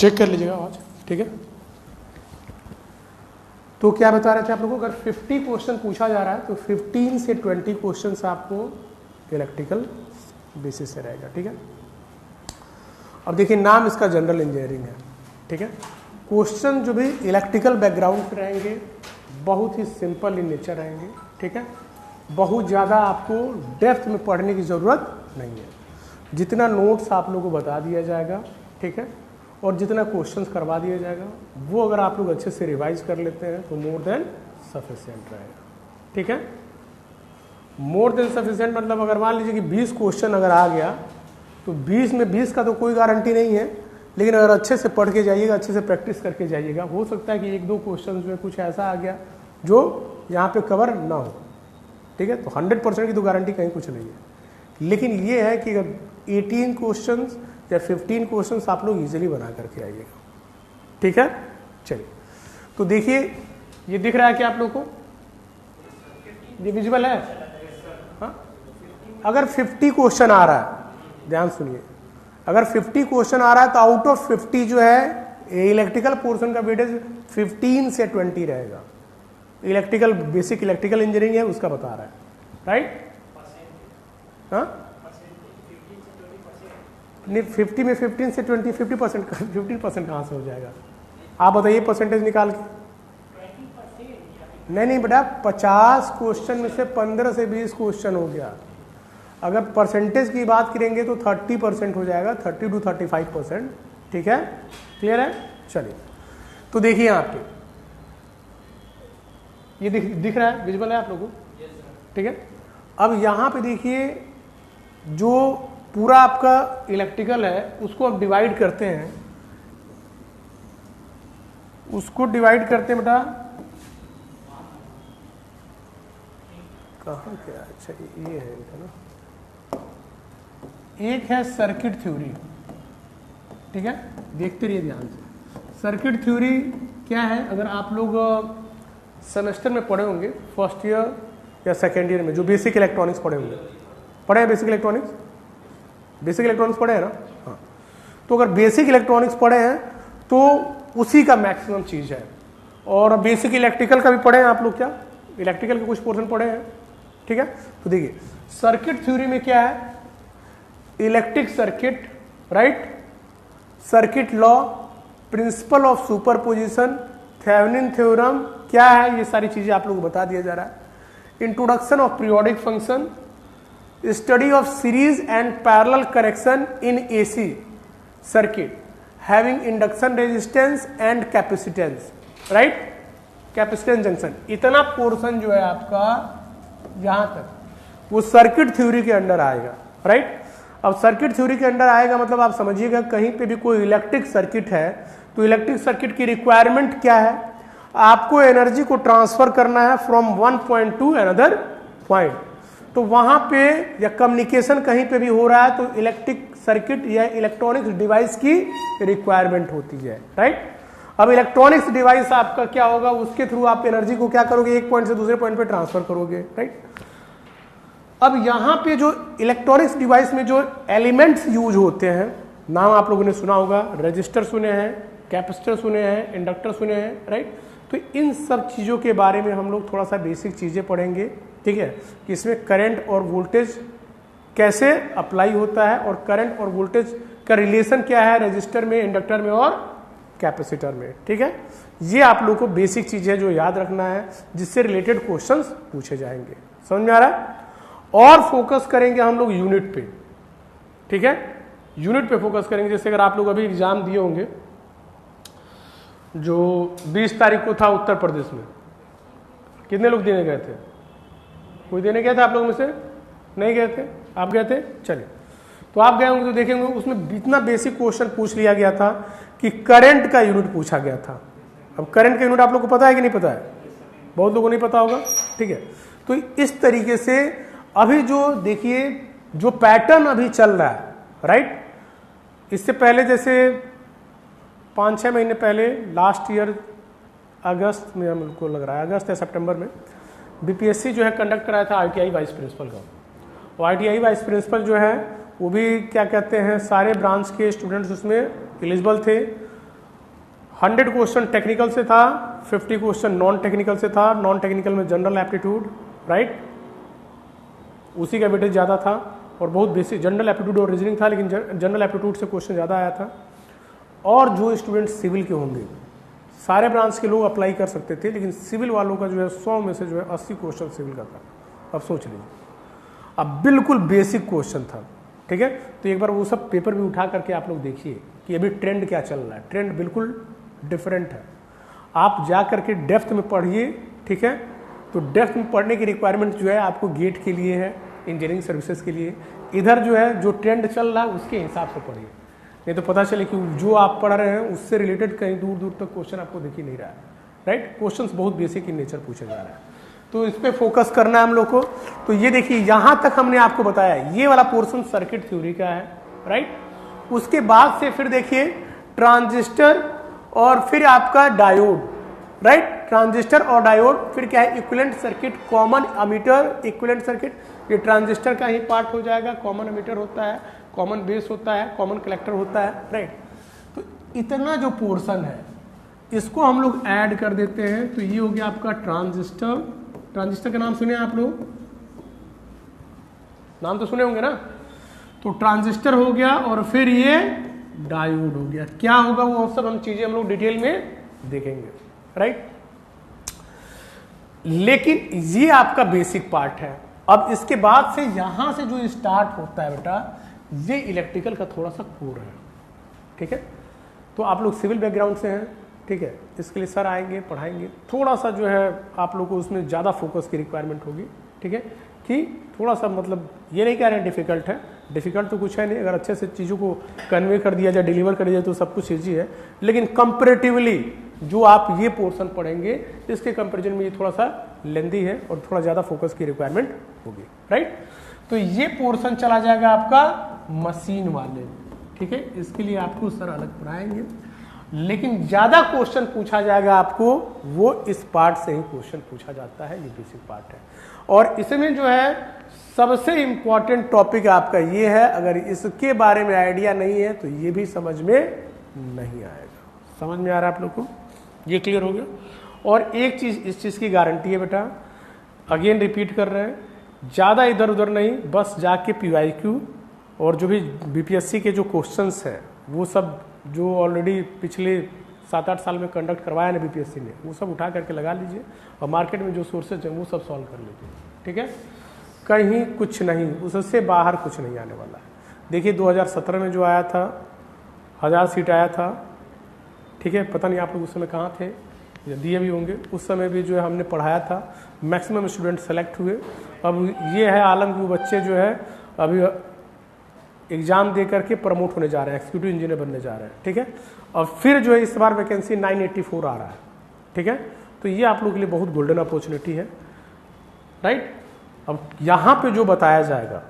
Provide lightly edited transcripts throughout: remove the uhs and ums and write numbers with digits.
Check कर लीजिएगा आज, ठीक है। तो क्या बता रहे थे आप लोगों को, अगर 50 क्वेश्चन पूछा जा रहा है तो 15 से 20 क्वेश्चन आपको इलेक्ट्रिकल बेसिस से रहेगा, ठीक है। अब देखिए नाम इसका जनरल इंजीनियरिंग है, ठीक है। क्वेश्चन जो भी इलेक्ट्रिकल बैकग्राउंड से रहेंगे बहुत ही सिंपल इन नेचर रहेंगे, ठीक है। बहुत ज़्यादा आपको डेप्थ में पढ़ने की ज़रूरत नहीं है, जितना नोट्स आप लोगों को बता दिया जाएगा, ठीक है, और जितना क्वेश्चंस करवा दिया जाएगा वो अगर आप लोग अच्छे से रिवाइज कर लेते हैं तो मोर देन सफिशिएंट रहेगा, ठीक है। मोर देन सफिशिएंट मतलब अगर मान लीजिए कि 20 क्वेश्चन अगर आ गया तो 20 में 20 का तो कोई गारंटी नहीं है, लेकिन अगर अच्छे से पढ़ के जाइएगा, अच्छे से प्रैक्टिस करके जाइएगा, हो सकता है कि 1-2 क्वेश्चन में कुछ ऐसा आ गया जो यहाँ पे कवर ना हो, ठीक है। तो 100% की तो गारंटी कहीं कुछ नहीं है, लेकिन ये है कि अगर 18 क्वेश्चन या 15 क्वेश्चन आप लोग इजीली बना करके आइएगा, ठीक है। चलिए तो देखिए ये दिख रहा है क्या आप लोग को, ये विजुअल है। हाँ, अगर 50 क्वेश्चन आ रहा है, ध्यान सुनिए, अगर 50 क्वेश्चन आ रहा है तो आउट ऑफ 50 जो है इलेक्ट्रिकल पोर्शन का वेटेज 15 से 20 रहेगा। इलेक्ट्रिकल बेसिक इलेक्ट्रिकल इंजीनियरिंग है उसका बता रहा है, राइट। हाँ नहीं, 50 में 15 से 20 50%, 15% कहाँ से हो जाएगा आप बताइए परसेंटेज निकाल के। नहीं बेटा, 50 क्वेश्चन में से 15 से 20 क्वेश्चन हो गया। अगर परसेंटेज की बात करेंगे तो 30% हो जाएगा, 30 to 35%, ठीक है। क्लियर है। चलिए तो देखिए यहाँ पे ये दिख रहा है, विजुअल है आप लोगों को, ठीक है। अब यहाँ पे देखिए जो पूरा आपका इलेक्ट्रिकल है उसको अब डिवाइड करते हैं, उसको डिवाइड करते हैं बेटा कहाँ क्या, अच्छा ये है ना, एक है सर्किट थ्योरी, ठीक है। देखते रहिए ध्यान से। सर्किट थ्योरी क्या है, अगर आप लोग सेमेस्टर में पढ़े होंगे फर्स्ट ईयर या सेकेंड ईयर में, जो बेसिक इलेक्ट्रॉनिक्स पढ़े होंगे, पढ़े हैं बेसिक इलेक्ट्रॉनिक्स, बेसिक इलेक्ट्रॉनिक्स पढ़े हैं ना। हाँ, तो अगर बेसिक इलेक्ट्रॉनिक्स पढ़े हैं तो उसी का मैक्सिमम चीज़ है। और बेसिक इलेक्ट्रिकल का भी पढ़े हैं आप लोग, क्या इलेक्ट्रिकल के कुछ पोर्शन पढ़े हैं, ठीक है। तो देखिए सर्किट थ्योरी में क्या है, electric circuit, right, circuit law, principle of superposition, Thevenin theorem, क्या है ये सारी चीजें आप लोग को बता दिया जा रहा है। Introduction of periodic function, study of series and parallel connection in AC circuit having induction resistance and capacitance, right, capacitance junction, इतना पोर्शन जो है आपका यहां तक वो सर्किट थ्योरी के अंडर आएगा, राइट। अब सर्किट थ्योरी के अंडर आएगा मतलब आप समझिएगा कहीं पे भी कोई इलेक्ट्रिक सर्किट है तो इलेक्ट्रिक सर्किट की रिक्वायरमेंट क्या है, आपको एनर्जी को ट्रांसफर करना है from one point to another point. तो वहां पे या कम्युनिकेशन कहीं पे भी हो रहा है तो इलेक्ट्रिक सर्किट या इलेक्ट्रॉनिक्स डिवाइस की रिक्वायरमेंट होती है, राइट। अब इलेक्ट्रॉनिक्स डिवाइस आपका क्या होगा, उसके थ्रू आप एनर्जी को क्या करोगे, एक पॉइंट से दूसरे पॉइंट पे ट्रांसफर करोगे, राइट। अब यहां पे जो इलेक्ट्रॉनिक्स डिवाइस में जो एलिमेंट्स यूज होते हैं, नाम आप लोगों ने सुना होगा, रजिस्टर सुने हैं, कैपेसिटर सुने हैं, इंडक्टर सुने हैं, राइट। तो इन सब चीज़ों के बारे में हम लोग थोड़ा सा बेसिक चीज़ें पढ़ेंगे, ठीक है, कि इसमें करंट और वोल्टेज कैसे अप्लाई होता है और करंट और वोल्टेज का रिलेशन क्या है रजिस्टर में, इंडक्टर में और कैपेसिटर में, ठीक है। ये आप लोग को बेसिक चीज़ें जो याद रखना है जिससे रिलेटेड क्वेश्चंस पूछे जाएंगे, समझ में आ रहा है। और फोकस करेंगे हम लोग यूनिट पे, ठीक है, यूनिट पे फोकस करेंगे। जैसे अगर आप लोग अभी एग्जाम दिए होंगे जो 20 तारीख को था उत्तर प्रदेश में, कितने लोग देने गए थे, कोई देने गया था आप लोगों में से, नहीं गए थे, आप गए थे, चलिए तो आप गए होंगे तो देखेंगे उसमें इतना बेसिक क्वेश्चन पूछ लिया गया था कि करंट का यूनिट पूछा गया था। अब करंट का यूनिट आप लोग को पता है कि नहीं पता है, बहुत लोगों को नहीं पता होगा, ठीक है। तो इस तरीके से अभी जो देखिए जो पैटर्न अभी चल रहा है, राइट, इससे पहले जैसे 5-6 महीने पहले लास्ट ईयर अगस्त में हमको लग रहा है, अगस्त या सितंबर में बीपीएससी जो है कंडक्ट कराया था आईटीआई वाइस प्रिंसिपल का। और आईटीआई वाइस प्रिंसिपल जो है वो भी क्या कहते हैं सारे ब्रांच के स्टूडेंट्स उसमें एलिजिबल थे, 100 क्वेश्चन टेक्निकल से था, 50 क्वेश्चन नॉन टेक्निकल से था। नॉन टेक्निकल में जनरल एप्टीट्यूड, राइट, उसी का वेटेज ज़्यादा था और बहुत बेसिक जनरल एप्टीट्यूड और रीजनिंग था, लेकिन जनरल एप्टीट्यूड से क्वेश्चन ज़्यादा आया था। और जो स्टूडेंट सिविल के होंगे, सारे ब्रांच के लोग अप्लाई कर सकते थे, लेकिन सिविल वालों का जो है 100 में से जो है 80 क्वेश्चन सिविल का था। अब सोच लीजिए, अब बिल्कुल बेसिक क्वेश्चन था, ठीक है। तो एक बार वो सब पेपर भी उठा करके आप लोग देखिए कि अभी ट्रेंड क्या चल रहा है। ट्रेंड बिल्कुल डिफरेंट है। आप जा करके डेप्थ में पढ़िए, ठीक है। तो डेप्थ में पढ़ने की रिक्वायरमेंट जो है आपको गेट के लिए है, इंजीनियरिंग सर्विसेज के लिए। इधर जो है जो ट्रेंड चल रहा है उसके हिसाब से पढ़िए, नहीं तो पता चले कि जो आप पढ़ रहे हैं उससे रिलेटेड कहीं दूर दूर तक क्वेश्चन आपको दिख ही नहीं रहा है, राइट। क्वेश्चंस बहुत बेसिक इन नेचर पूछे जा रहा है, तो इस पे फोकस करना है हम लोग को। तो ये देखिए, यहां तक हमने आपको बताया, ये वाला पोर्शन सर्किट थ्योरी का है, राइट। उसके बाद से फिर देखिए ट्रांजिस्टर और फिर आपका डायोड, राइट। ट्रांजिस्टर और डायोड, फिर क्या है, equivalent circuit, common ammeter, equivalent circuit. ये ट्रांजिस्टर का ही पार्ट हो जाएगा। कॉमन एमीटर होता है, कॉमन बेस होता है, कॉमन कलेक्टर होता है, राइट। तो इतना जो पोर्शन है इसको हम लोग ऐड कर देते हैं, तो ये हो गया आपका ट्रांजिस्टर। ट्रांजिस्टर का नाम सुने आप लोग, नाम तो सुने होंगे ना। तो ट्रांजिस्टर हो गया और फिर ये डायोड हो गया। क्या होगा वो सब हम चीजें हम लोग डिटेल में देखेंगे, राइट। लेकिन ये आपका बेसिक पार्ट है। अब इसके बाद से यहां से जो स्टार्ट होता है बेटा, ये इलेक्ट्रिकल का थोड़ा सा कोर है, ठीक है। तो आप लोग सिविल बैकग्राउंड से हैं, ठीक है, इसके लिए सर आएंगे, पढ़ाएंगे। थोड़ा सा जो है आप लोग को उसमें ज़्यादा फोकस की रिक्वायरमेंट होगी, ठीक है, कि थोड़ा सा मतलब ये नहीं कह रहे हैं डिफिकल्ट है, डिफिकल्ट तो कुछ है नहीं। अगर अच्छे से चीज़ों को कन्वे कर दिया जाए, डिलीवर कर दिया जाए तो सब कुछ ईजी है। लेकिन कंपेरेटिवली जो आप ये पोर्शन पढ़ेंगे, इसके कंपेरिजन में ये थोड़ा सा लेंदी है और थोड़ा ज़्यादा फोकस की रिक्वायरमेंट होगी, राइट। तो ये पोर्शन चला जाएगा आपका मशीन वाले, ठीक है। इसके लिए आपको सर अलग पढ़ाएंगे, लेकिन ज्यादा क्वेश्चन पूछा जाएगा आपको, वो इस पार्ट से ही क्वेश्चन पूछा जाता है। ये बेसिक पार्ट है और इसमें जो है सबसे इंपॉर्टेंट टॉपिक आपका ये है। अगर इसके बारे में आइडिया नहीं है तो ये भी समझ में नहीं आएगा। समझ में आ रहा है आप लोग को? ये क्लियर हो गया। और एक चीज, इस चीज की गारंटी है बेटा, अगेन रिपीट कर रहे हैं, ज्यादा इधर उधर नहीं, बस जाके PYQ और जो भी BPSC के जो क्वेश्चंस है वो सब जो ऑलरेडी पिछले 7-8 साल में कंडक्ट करवाया ना BPSC ने, वो सब उठा करके लगा लीजिए और मार्केट में जो सोर्सेज हैं वो सब सॉल्व कर लीजिए, ठीक है। कहीं कुछ नहीं, उससे बाहर कुछ नहीं आने वाला है। देखिए 2017 में जो आया था 1000 सीट आया था, ठीक है। पता नहीं आप लोग उस समय कहाँ थे या दिए भी होंगे। उस समय भी जो है हमने पढ़ाया था, मैक्सिमम स्टूडेंट सेलेक्ट हुए। अब ये है आलम कि वो बच्चे जो है अभी एग्जाम दे करके प्रमोट होने जा रहे हैं, एक्जीक्यूटिव इंजीनियर बनने जा रहे हैं, ठीक है। और फिर जो है इस बार वैकेंसी 984 आ रहा है, ठीक है। तो ये आप लोगों के लिए बहुत गोल्डन अपॉर्चुनिटी है, राइट। अब यहाँ पे जो बताया जाएगा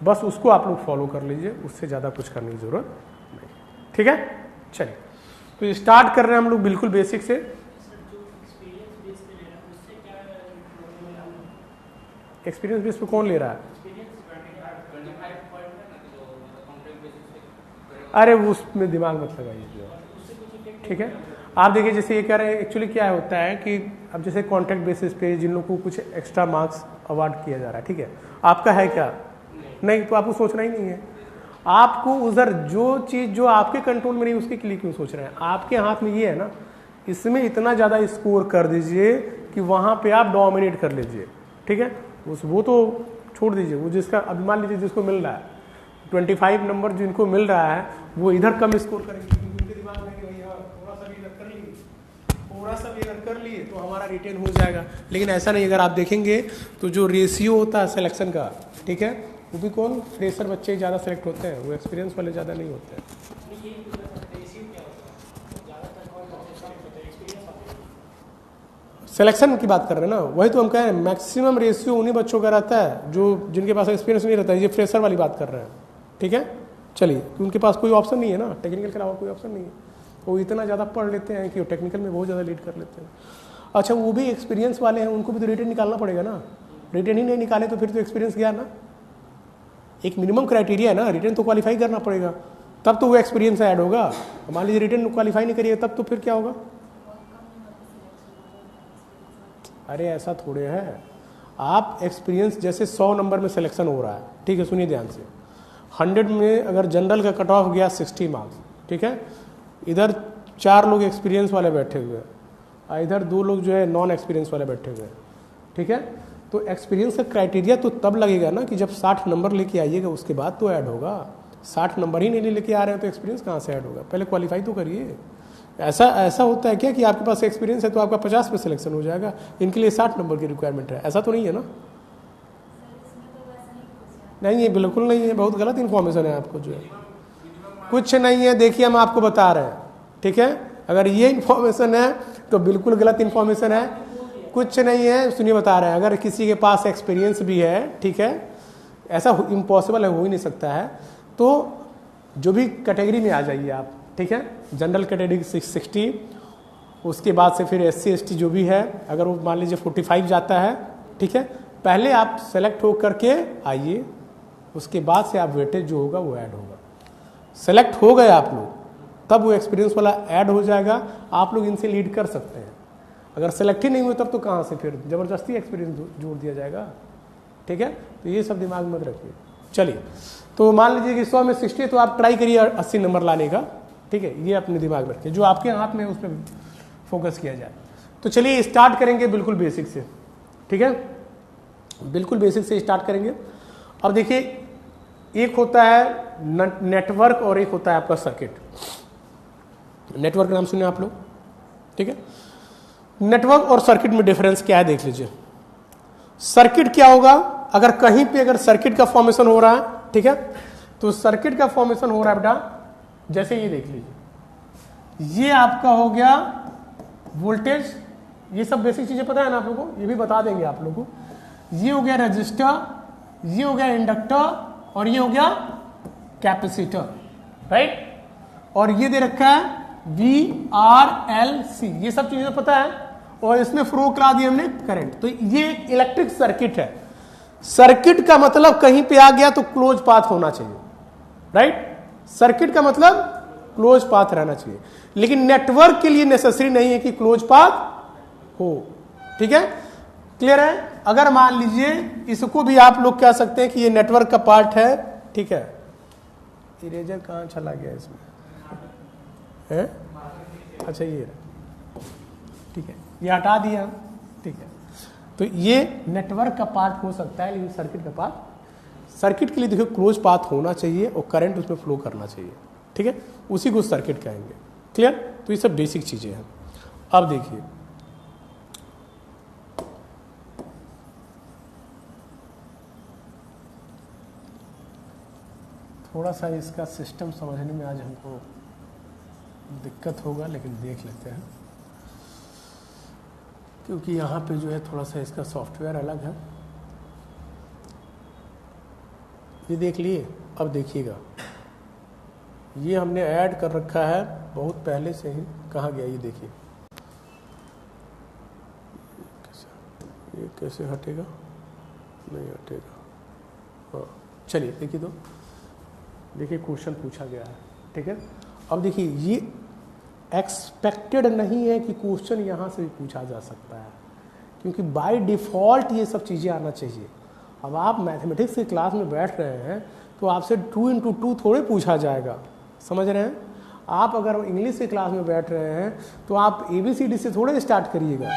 बस उसको आप लोग फॉलो कर लीजिए, उससे ज़्यादा कुछ करने की जरूरत नहीं, ठीक है। चलिए तो स्टार्ट कर रहे हैं हम लोग बिल्कुल बेसिक से। एक्सपीरियंस बेस पे कौन ले रहा है? अरे उसमें दिमाग मत लगाइए, ठीक है। आप देखिए जैसे ये कह रहे हैं, एक्चुअली क्या होता है कि अब जैसे कॉन्ट्रैक्ट बेसिस पे जिन लोगों को कुछ एक्स्ट्रा मार्क्स अवार्ड किया जा रहा है, ठीक है। आपका है क्या? नहीं, तो आपको सोचना ही नहीं है। आपको उधर जो चीज़ जो आपके कंट्रोल में नहीं उसके लिए क्यों सोच रहे हैं? आपके हाथ में ये है ना, इसमें इतना ज़्यादा स्कोर कर दीजिए कि वहाँ पे आप डोमिनेट कर लीजिए, ठीक है। वो तो छोड़ दीजिए, वो जिसका अभी मान लीजिए जिसको मिल रहा है 25 नंबर जिनको मिल रहा है वो इधर कम स्कोर करेंगे, क्योंकि उनके दिमाग में कि भैया थोड़ा सा भी इधर कर लिए, थोड़ा सा भी इधर कर लिए तो हमारा रिटेन हो जाएगा। लेकिन ऐसा नहीं, अगर आप देखेंगे तो जो रेशियो होता है सिलेक्शन का, ठीक है, वो भी कौन, फ्रेशर बच्चे ज़्यादा सेलेक्ट होते हैं, वो एक्सपीरियंस वाले ज़्यादा नहीं होते हैं। सिलेक्शन की बात कर रहे हैं ना, वही तो हम कह रहे हैं, मैक्सिमम रेशियो उन्हीं बच्चों का रहता है जो जिनके पास एक्सपीरियंस नहीं रहता है। ये फ्रेशर वाली बात कर रहे हैं, ठीक है। चलिए, तो उनके पास कोई ऑप्शन नहीं है ना, टेक्निकल के अलावा कोई ऑप्शन नहीं है। वो इतना ज़्यादा पढ़ लेते हैं कि वो टेक्निकल में बहुत ज़्यादा लीड कर लेते हैं। अच्छा, वो भी एक्सपीरियंस वाले हैं, उनको भी तो रिटेन निकालना पड़ेगा ना। रिटेन ही नहीं निकाले तो फिर तो एक्सपीरियंस गया ना। एक मिनिमम क्राइटेरिया है ना, रिटेन तो क्वालिफाई करना पड़ेगा। तब तो वो एक्सपीरियंस ऐड होगा। मान लीजिए रिटर्न क्वालिफाई नहीं करिए तब तो फिर क्या होगा? अरे ऐसा थोड़े है, आप एक्सपीरियंस जैसे 100 नंबर में सिलेक्शन हो रहा है, ठीक है, सुनिए ध्यान से। 100 में अगर जनरल का कट ऑफ गया 60 मार्क्स, ठीक है, इधर 4 लोग एक्सपीरियंस वाले बैठे हुए हैं और इधर 2 लोग जो है नॉन एक्सपीरियंस वाले बैठे हुए हैं, ठीक है। तो एक्सपीरियंस का क्राइटेरिया तो तब लगेगा ना कि जब 60 नंबर लेके आइएगा, उसके बाद तो ऐड होगा। 60 नंबर ही नहीं लेके आ रहे हैं तो एक्सपीरियंस कहाँ से ऐड होगा? पहले क्वालिफाई तो करिए। ऐसा होता है क्या कि आपके पास एक्सपीरियंस है तो आपका 50 में सिलेक्शन हो जाएगा, इनके लिए 60 नंबर की रिक्वायरमेंट है? ऐसा तो नहीं है ना? नहीं, ये बिल्कुल नहीं है, बहुत गलत इन्फॉर्मेशन है आपको जो है। कुछ नहीं है, देखिए हम आपको बता रहे हैं, ठीक है। अगर ये इन्फॉर्मेशन है तो बिल्कुल गलत इन्फॉर्मेशन है, कुछ नहीं है। सुनिए बता रहे हैं, अगर किसी के पास एक्सपीरियंस भी है, ठीक है, ऐसा इम्पॉसिबल है, हो ही नहीं सकता है, तो जो भी कैटेगरी में आ जाइए आप, ठीक है। जनरल कैटेगरी 60, उसके बाद से फिर SC ST जो भी है, अगर वो मान लीजिए 45 जाता है, ठीक है, पहले आप सेलेक्ट हो करके आइए, उसके बाद से आप वेटेज जो होगा वो ऐड होगा। सेलेक्ट हो गए आप लोग तब वो एक्सपीरियंस वाला ऐड हो जाएगा, आप लोग इनसे लीड कर सकते हैं। अगर सेलेक्ट ही नहीं हुए तब तो कहाँ से फिर जबरदस्ती एक्सपीरियंस जोड़ दिया जाएगा, ठीक है। तो ये सब दिमाग में रखिए। चलिए, तो मान लीजिए कि 100 में 60, तो आप ट्राई करिए 80 नंबर लाने का, ठीक है। ये अपने दिमाग में रखिए, जो आपके हाथ में उस पर फोकस किया जाए। तो चलिए स्टार्ट करेंगे बिल्कुल बेसिक से, ठीक है, बिल्कुल बेसिक से स्टार्ट करेंगे। अब देखिए, एक होता है नेटवर्क और एक होता है आपका सर्किट। नेटवर्क नाम सुने आप लोग, ठीक है। नेटवर्क और सर्किट में डिफरेंस क्या है देख लीजिए। सर्किट क्या होगा? अगर कहीं पे अगर सर्किट का फॉर्मेशन हो रहा है, ठीक है, तो सर्किट का फॉर्मेशन हो रहा है बेटा, जैसे ये देख लीजिए, ये आपका हो गया वोल्टेज, ये सब बेसिक चीजें पता है ना आप लोगों को, ये भी बता देंगे आप लोगों को। ये हो गया रजिस्टर, ये हो गया इंडक्टर और ये हो गया कैपेसिटर, राइट। और ये दे रखा है VRLC, ये सब चीजें पता है, और इसमें फ्लो करा दिया हमने करंट। तो ये एक इलेक्ट्रिक सर्किट है। सर्किट का मतलब कहीं पे आ गया तो क्लोज पाथ होना चाहिए, राइट। सर्किट का मतलब क्लोज पाथ रहना चाहिए, लेकिन नेटवर्क के लिए नेसेसरी नहीं है कि क्लोज पाथ हो, ठीक है, क्लियर है। अगर मान लीजिए इसको भी आप लोग कह सकते हैं कि ये नेटवर्क का पार्ट है, ठीक है। इरेजर कहाँ चला गया इसमें है? अच्छा ये, ठीक है, ये हटा दिया, ठीक है। तो ये नेटवर्क का पार्ट हो सकता है, लेकिन सर्किट का पार्ट, सर्किट के लिए देखिए क्लोज पाथ होना चाहिए और करंट उसमें फ्लो करना चाहिए, ठीक है, उसी को सर्किट कहेंगे, क्लियर। तो ये सब बेसिक चीजें हैं। अब देखिए, थोड़ा सा इसका सिस्टम समझने में आज हमको दिक्कत होगा, लेकिन देख लेते हैं, क्योंकि यहाँ पे जो है थोड़ा सा इसका सॉफ्टवेयर अलग है। ये देख लिए। अब देखिएगा, ये हमने ऐड कर रखा है बहुत पहले से ही। कहाँ गया ये? देखिए ये कैसे हटेगा? नहीं हटेगा। हाँ चलिए देखिए, तो देखिए क्वेश्चन पूछा गया है, ठीक है। अब देखिए, ये एक्सपेक्टेड नहीं है कि क्वेश्चन यहाँ से भी पूछा जा सकता है, क्योंकि बाय डिफ़ॉल्ट ये सब चीज़ें आना चाहिए। अब आप मैथमेटिक्स की क्लास में बैठ रहे हैं तो आपसे 2 into 2 थोड़े पूछा जाएगा, समझ रहे हैं। आप अगर इंग्लिश की क्लास में बैठ रहे हैं तो आप ABCD से थोड़े स्टार्ट करिएगा।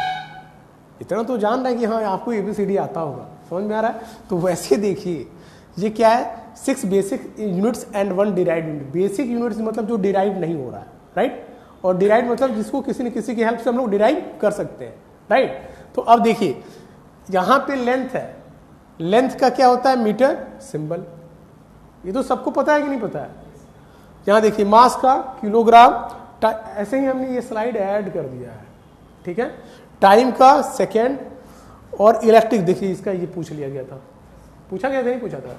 इतना तो जान रहे हैं कि हाँ आपको ABCD आता होगा, समझ में आ रहा है। तो वैसे देखिए, ये क्या है, 6 basic units and 1 derived unit. Basic units मतलब जो डिराइव नहीं हो रहा है, राइट। और डिराइव मतलब जिसको किसी न किसी की हेल्प से हम लोग डिराइव कर सकते हैं, राइट। तो अब देखिए, यहाँ पे लेंथ है, लेंथ का क्या होता है? Meter symbol. ये तो सबको पता है कि नहीं पता है? यहाँ देखिए, मास का किलोग्राम, ऐसे ही हमने ये स्लाइड ऐड कर दिया है, ठीक है। टाइम का सेकेंड, और इलेक्ट्रिक, देखिए इसका ये पूछ लिया गया था, पूछा गया था, नहीं पूछा था,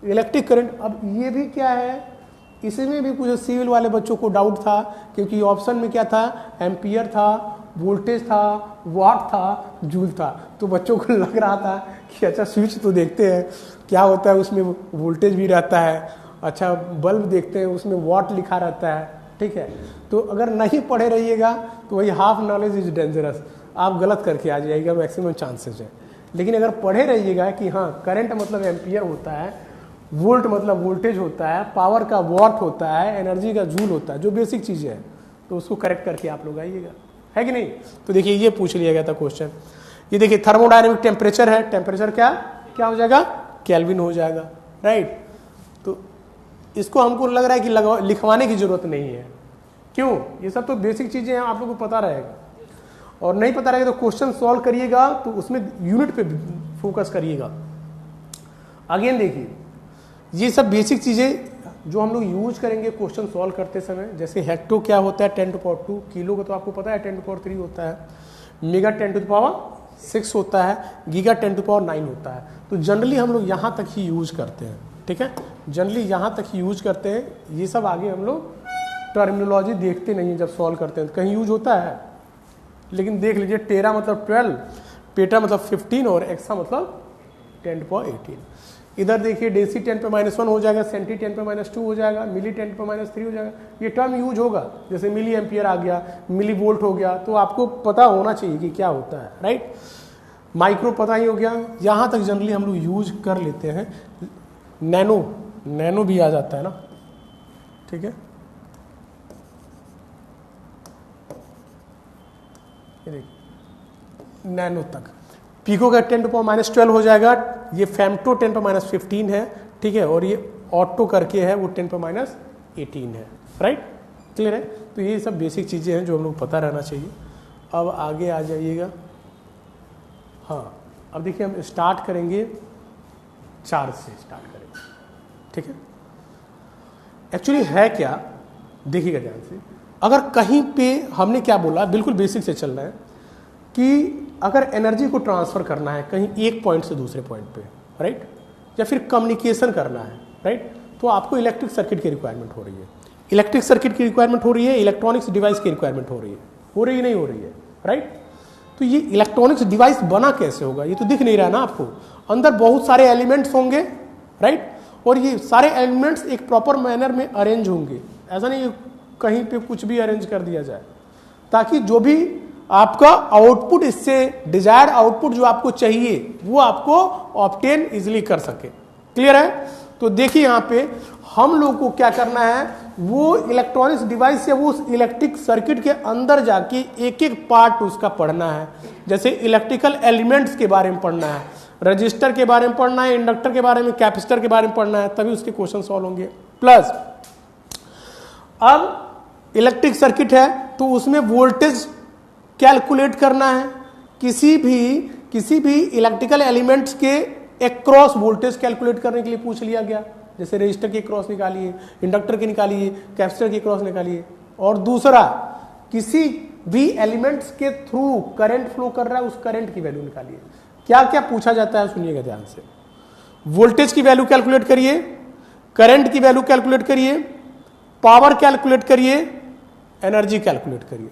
इलेक्ट्रिक करंट। अब ये भी क्या है, इसमें भी कुछ सिविल वाले बच्चों को डाउट था, क्योंकि ऑप्शन में क्या था, एम्पियर था, वोल्टेज था, वाट था, जूल था। तो बच्चों को लग रहा था कि अच्छा स्विच तो देखते हैं क्या होता है, उसमें वोल्टेज भी रहता है अच्छा बल्ब देखते हैं उसमें वॉट लिखा रहता है, ठीक है। तो अगर नहीं पढ़े रहिएगा तो वही हाफ नॉलेज इज डेंजरस, आप गलत करके आ जाइएगा, मैक्सिमम चांसेस है। लेकिन अगर पढ़े रहिएगा कि हाँ करंट मतलब एम्पियर होता है, वोल्ट मतलब वोल्टेज होता है, पावर का वॉट होता है, एनर्जी का जूल होता है, जो बेसिक चीज़ें हैं, तो उसको करेक्ट करके आप लोग आइएगा, है कि नहीं। तो देखिए ये पूछ लिया गया था क्वेश्चन। ये देखिए थर्मोडायनेमिक टेम्परेचर है, टेम्परेचर क्या हो जाएगा, केल्विन हो जाएगा, राइट। तो इसको हमको लग रहा है कि लिखवाने की जरूरत नहीं है, क्यों, ये सब तो बेसिक चीजें हैं, आप लोगों को पता रहेगा। और नहीं पता रहेगा तो क्वेश्चन सॉल्व करिएगा तो उसमें यूनिट पे फोकस करिएगा। अगेन देखिए ये सब बेसिक चीजें जो हम लोग यूज करेंगे क्वेश्चन सॉल्व करते समय, जैसे हेक्टो क्या होता है 10⁻², किलो का तो आपको पता है 10⁻³ होता है, मेगा 10⁻6 होता है, गीगा 10⁻9 होता है। तो जनरली हम लोग यहाँ तक ही यूज करते हैं, ठीक है, जनरली यहाँ तक ही यूज करते हैं। ये सब आगे हम लोग टर्मिनोलॉजी देखते नहीं है जब सॉल्व करते हैं, कहीं यूज होता है, लेकिन देख लीजिए टेरा मतलब 12, पेटा मतलब 15 और एक्सा मतलब 10⁻18। इधर देखिए डेसी 10⁻1 हो जाएगा, सेंटी 10⁻2 हो जाएगा, मिली 10⁻3 हो जाएगा। ये टर्म यूज होगा, जैसे मिली एम्पियर आ गया, मिली वोल्ट हो गया, तो आपको पता होना चाहिए कि क्या होता है, राइट। माइक्रो पता ही हो गया, यहाँ तक जनरली हम लोग यूज कर लेते हैं। नैनो भी आ जाता है ना, ठीक है। ये देखिए नैनो तक, पिको का 10⁻12 हो जाएगा, ये फेम्टो 10⁻15 है, ठीक है, और ये ऑटो करके है वो 10⁻18 है, राइट, क्लियर है। तो ये सब बेसिक चीज़ें हैं जो हम लोग पता रहना चाहिए। अब आगे आ जाइएगा, हाँ अब देखिए हम स्टार्ट करेंगे चार्ज से स्टार्ट करेंगे, ठीक है। एक्चुअली है क्या, देखिएगा ध्यान से, अगर कहीं पे हमने क्या बोला, बिल्कुल बेसिक से चलना है कि अगर एनर्जी को ट्रांसफर करना है कहीं एक पॉइंट से दूसरे पॉइंट पे, राइट, या फिर कम्युनिकेशन करना है, राइट, तो आपको इलेक्ट्रिक सर्किट की रिक्वायरमेंट हो रही है, इलेक्ट्रिक सर्किट की रिक्वायरमेंट हो रही है, इलेक्ट्रॉनिक्स डिवाइस की रिक्वायरमेंट हो रही है नहीं हो रही है, राइट। तो ये इलेक्ट्रॉनिक्स डिवाइस बना कैसे होगा, ये तो दिख नहीं रहा ना आपको, अंदर बहुत सारे एलिमेंट्स होंगे, राइट, और ये सारे एलिमेंट्स एक प्रॉपर मैनर में अरेंज होंगे, ऐसा नहीं कहीं पे कुछ भी अरेंज कर दिया जाए, ताकि जो भी आपका आउटपुट, इससे डिजायर्ड आउटपुट जो आपको चाहिए वो आपको ऑब्टेन इजिली कर सके, क्लियर है। तो देखिए यहाँ पे हम लोग को क्या करना है, वो इलेक्ट्रॉनिक्स डिवाइस या वो इलेक्ट्रिक सर्किट के अंदर जाके एक एक पार्ट उसका पढ़ना है। जैसे इलेक्ट्रिकल एलिमेंट्स के बारे में पढ़ना है, रजिस्टर के बारे में पढ़ना है, इंडक्टर के बारे में, कैपेसिटर के बारे में पढ़ना है, तभी उसके क्वेश्चन सॉल्व होंगे। प्लस अब इलेक्ट्रिक सर्किट है तो उसमें वोल्टेज कैलकुलेट करना है, किसी भी इलेक्ट्रिकल एलिमेंट्स के एक्रॉस वोल्टेज कैलकुलेट करने के लिए पूछ लिया गया, जैसे रजिस्टर के क्रॉस निकालिए, इंडक्टर के निकालिए, कैपेसिटर के क्रॉस निकालिए। और दूसरा, किसी भी एलिमेंट्स के थ्रू करंट फ्लो कर रहा है, उस करंट की वैल्यू निकालिए। क्या क्या पूछा जाता है सुनिएगा ध्यान से, वोल्टेज की वैल्यू कैलकुलेट करिए, करंट की वैल्यू कैलकुलेट करिए, पावर कैलकुलेट करिए, एनर्जी कैलकुलेट करिए,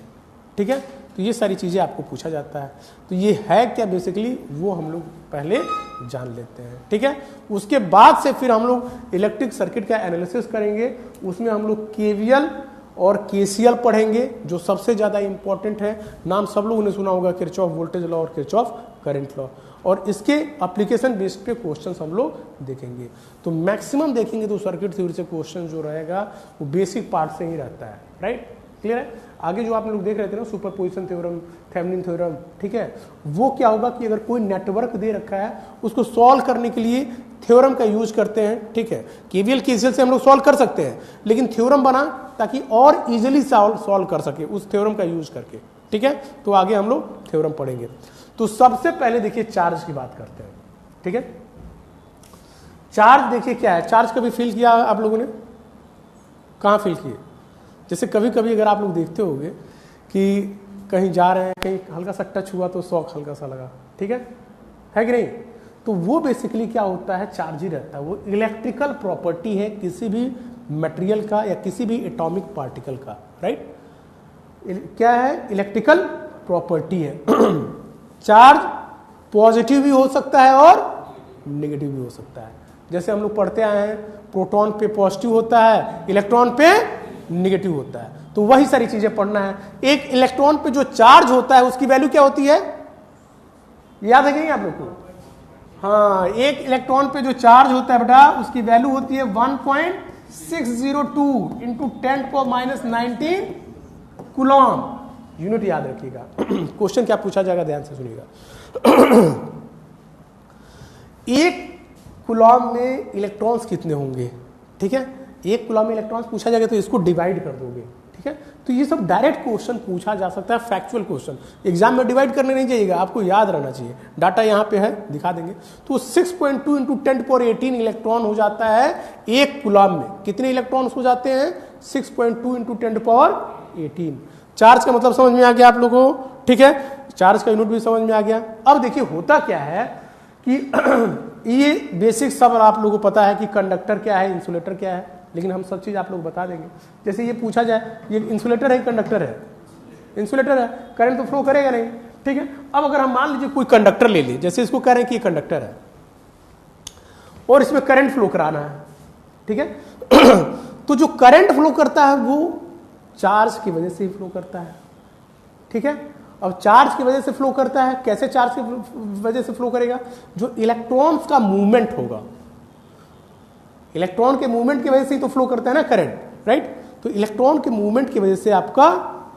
ठीक है। तो ये सारी चीजें आपको पूछा जाता है। तो ये है क्या बेसिकली, वो हम लोग पहले जान लेते हैं, ठीक है। उसके बाद से फिर हम लोग इलेक्ट्रिक सर्किट का एनालिसिस करेंगे, उसमें हम लोग केवीएल और केसीएल पढ़ेंगे, जो सबसे ज्यादा इंपॉर्टेंट है। नाम सब लोगों ने सुना होगा, किरचॉफ वोल्टेज लॉ और किरचॉफ करंट लॉ, और इसके एप्लीकेशन बेस्ड पे क्वेश्चंस हम लोग देखेंगे। तो मैक्सिमम देखेंगे तो सर्किट थ्योरी से क्वेश्चन जो रहेगा वो बेसिक पार्ट से ही रहता है, राइट, क्लियर है। आगे जो आप लोग देख रहे थे ना, सुपरपोजिशन थ्योरम, थेवेनिन थ्योरम, ठीक है, वो क्या होगा कि अगर कोई नेटवर्क दे रखा है उसको सॉल्व करने के लिए थ्योरम का यूज करते हैं, ठीक है। केवीएल केसीएल से हम लोग सॉल्व कर सकते हैं, लेकिन थ्योरम बना ताकि और इजीली सॉल्व कर सके उस थ्योरम का यूज करके, ठीक है। तो आगे हम लोग थ्योरम पढ़ेंगे। तो सबसे पहले देखिए चार्ज की बात करते हैं, ठीक है। चार्ज देखिए क्या है, चार्ज कभी फील किया आप लोगों ने, कहाँ फील किए? जैसे कभी कभी अगर आप लोग देखते होंगे कि कहीं जा रहे हैं, कहीं हल्का सा टच हुआ तो शॉक हल्का सा लगा, ठीक है कि नहीं। तो वो बेसिकली क्या होता है, चार्ज ही रहता है। वो इलेक्ट्रिकल प्रॉपर्टी है किसी भी मटेरियल का या किसी भी एटॉमिक पार्टिकल का, राइट। क्या है, इलेक्ट्रिकल प्रॉपर्टी है। चार्ज पॉजिटिव भी हो सकता है और नेगेटिव भी हो सकता है। जैसे हम लोग पढ़ते आए हैं, प्रोटॉन पे पॉजिटिव होता है, इलेक्ट्रॉन पे निगेटिव होता है, तो वही सारी चीजें पढ़ना है। एक इलेक्ट्रॉन पे जो चार्ज होता है उसकी वैल्यू क्या होती है, याद है कि आप लोग को? हाँ, एक इलेक्ट्रॉन पे जो चार्ज होता है बेटा उसकी वैल्यू होती है 1.602 इंटू 10⁻⁻19 कूलॉम। यूनिट याद रखिएगा। क्वेश्चन क्या पूछा जाएगा, ध्यान से सुनिएगा। एक कूलॉम में इलेक्ट्रॉन्स कितने होंगे, ठीक है? एक कूलॉम में इलेक्ट्रॉन्स पूछा जाएगा तो इसको डिवाइड कर दोगे, ठीक है? तो ये सब डायरेक्ट क्वेश्चन पूछा जा सकता है, फैक्चुअल क्वेश्चन। एग्जाम में डिवाइड करने नहीं जाइएगा, आपको याद रहना चाहिए। डाटा यहाँ पे है, दिखा देंगे। तो 6.2 इंटू 10⁻18 इलेक्ट्रॉन हो जाता है एक कूलॉम में। कितने इलेक्ट्रॉन्स हो जाते हैं? 6.2 इंटू 10⁻18। चार्ज का मतलब समझ में आ गया आप लोगों को, ठीक है? चार्ज का यूनिट भी समझ में आ गया। अब देखिए होता क्या है कि ये बेसिक सब आप लोगों को पता है कि कंडक्टर क्या है, इंसुलेटर क्या है, लेकिन हम सब चीज आप लोग बता देंगे। जैसे ये पूछा जाए, ये इंसुलेटर है, कंडक्टर है? इंसुलेटर है, करंट तो फ्लो करेगा नहीं, ठीक है? अब अगर हम मान लीजिए कोई कंडक्टर ले ली, जैसे इसको कह रहे हैं कि ये कंडक्टर है और इसमें करंट फ्लो कराना है, ठीक है? तो जो करंट फ्लो करता है वो चार्ज की वजह से ही फ्लो करता है, ठीक है? अब चार्ज की वजह से फ्लो करता है, कैसे चार्ज की वजह से फ्लो करेगा? जो इलेक्ट्रॉन्स का मूवमेंट होगा, इलेक्ट्रॉन के मूवमेंट की वजह से ही तो फ्लो करता है ना करंट, राइट? तो इलेक्ट्रॉन के मूवमेंट की वजह से आपका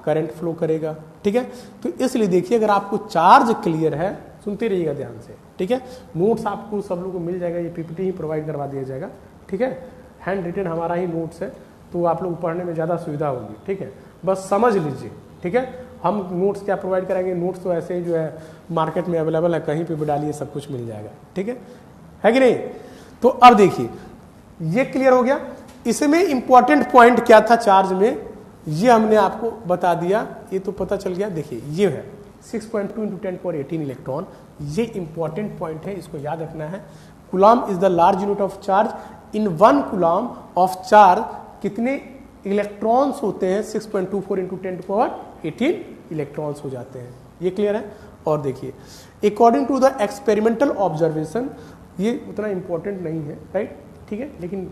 करंट फ्लो करेगा, ठीक है? तो इसलिए देखिए, अगर आपको चार्ज क्लियर है, सुनते रहिएगा ध्यान से, ठीक है? नोट्स आपको सब लोगों को मिल जाएगा, ये पीपीटी ही प्रोवाइड करवा दिया जाएगा, ठीक है? हैंड रिटन हमारा ही नोट्स है, तो आप लोग पढ़ने में ज़्यादा सुविधा होगी, ठीक है? बस समझ लीजिए, ठीक है? हम नोट्स क्या प्रोवाइड करेंगे, नोट्स तो ऐसे ही जो है मार्केट में अवेलेबल है, कहीं पे भी डालिए सब कुछ मिल जाएगा, ठीक है कि नहीं? तो अब देखिए, ये क्लियर हो गया। इसमें इंपॉर्टेंट पॉइंट क्या था चार्ज में, ये हमने आपको बता दिया, ये तो पता चल गया। देखिए ये है 6.2 इंटू 10⁻18 इलेक्ट्रॉन, ये इंपॉर्टेंट पॉइंट है, इसको याद रखना है। Coulomb is the large unit of charge. In 1 Coulomb of charge कितने इलेक्ट्रॉन्स होते हैं? 6.24 इंटू 10⁻18 इलेक्ट्रॉन्स हो जाते हैं। ये क्लियर है? और देखिए, according to the experimental observation, ये उतना इंपॉर्टेंट नहीं है, राइट, ठीक है, लेकिन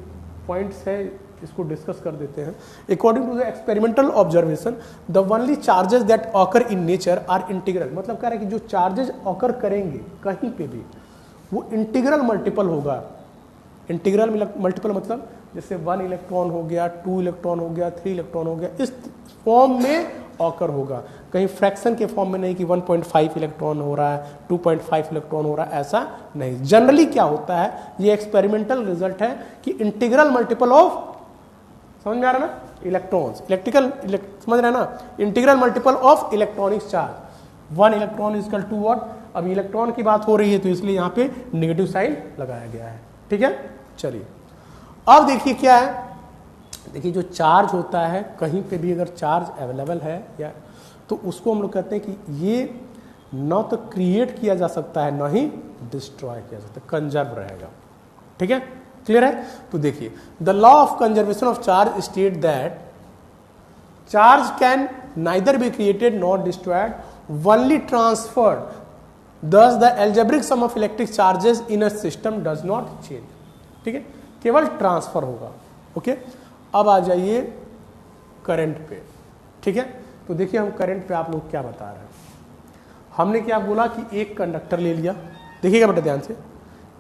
पॉइंट्स है, इसको डिस्कस कर देते हैं। According to the experimental observation, the only charges that occur in nature are integral. मतलब कह रहे हैं कि जो चार्जेस ऑकर करेंगे कहीं पे भी, वो इंटीग्रल मल्टीपल होगा। इंटीग्रल मल्टीपल मतलब जैसे 1 इलेक्ट्रॉन हो गया, 2 इलेक्ट्रॉन हो गया, 3 इलेक्ट्रॉन हो गया, इस फॉर्म में ऑकर होगा, कहीं फ्रैक्शन के फॉर्म में नहीं कि 1.5 इलेक्ट्रॉन हो रहा है, 2.5 इलेक्ट्रॉन हो रहा है, ऐसा नहीं। जनरली क्या होता है, ये एक्सपेरिमेंटल रिजल्ट है कि इंटीग्रल मल्टीपल ऑफ, समझ में आ रहा ना, इलेक्ट्रॉन्स, समझ रहे हैं ना, integral multiple of electronic charge. 1 electron equal to what? अब इलेक्ट्रॉन की बात हो रही है तो इसलिए यहाँ पे नेगेटिव साइन लगाया गया है, ठीक है? चलिए अब देखिए क्या है। देखिए जो चार्ज होता है, कहीं पे भी अगर चार्ज अवेलेबल है या, तो उसको हम लोग कहते हैं कि ये न तो क्रिएट किया जा सकता है, न ही डिस्ट्रॉय किया जा सकता है, कंजर्व रहेगा, ठीक है? क्लियर है? तो देखिए, the law of conservation of charge state that charge can neither be created not destroyed, only transferred. Thus the algebraic sum of electric charges in a system does not change, ठीक है? केवल transfer होगा, okay? अब आ जाइए current पे, ठीक है? तो देखिए हम करंट पे आप लोग क्या बता रहे हैं। हमने क्या बोला कि एक कंडक्टर ले लिया, देखिएगा बेटा ध्यान से,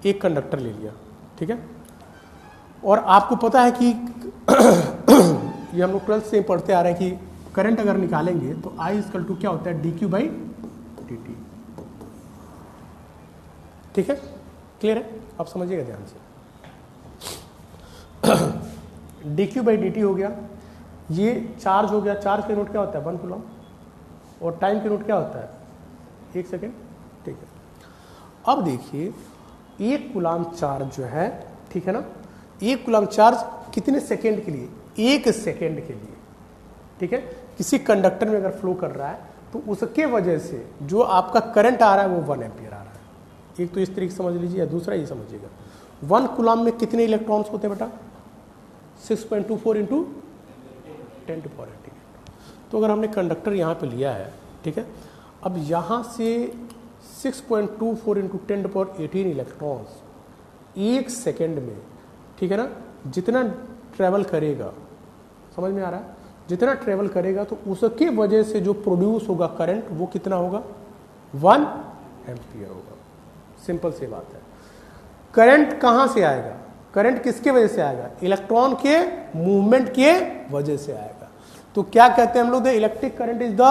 एक कंडक्टर ले लिया, ठीक है? और आपको पता है कि ये हम लोग 12th से पढ़ते आ रहे हैं कि करंट अगर निकालेंगे तो I इक्वल टू क्या होता है, dq/dt, ठीक है? क्लियर है? आप समझिएगा ध्यान से। dq/dt हो गया, ये चार्ज हो गया। चार्ज का यूनिट क्या होता है? 1 कूलम। और टाइम का यूनिट क्या होता है? 1 सेकेंड, ठीक है? अब देखिए 1 कूलम चार्ज जो है, ठीक है ना, 1 कूलम चार्ज कितने सेकेंड के लिए? 1 सेकेंड के लिए, ठीक है? किसी कंडक्टर में अगर फ्लो कर रहा है तो उसके वजह से जो आपका करंट आ रहा है वो 1 एम्पियर आ रहा है। एक तो इस तरीके से समझ लीजिए, या दूसरा ये समझिएगा, 1 कूलम में कितने इलेक्ट्रॉन्स होते हैं बेटा? 6.24 इंटू 10⁻18। तो अगर हमने कंडक्टर यहाँ पे लिया है, ठीक है, अब यहाँ से 6.24 इंटू 10⁻18 इलेक्ट्रॉन्स 1 सेकेंड में, ठीक है ना, जितना ट्रेवल करेगा, समझ में आ रहा है, जितना ट्रेवल करेगा तो उसके वजह से जो प्रोड्यूस होगा करंट वो कितना होगा, 1 एम्पियर होगा। सिंपल सी बात है। करंट कहां से आएगा, करंट किसके वजह से आएगा, इलेक्ट्रॉन के मूवमेंट के वजह से आएगा। तो क्या कहते हैं हम लोग, the electric current is the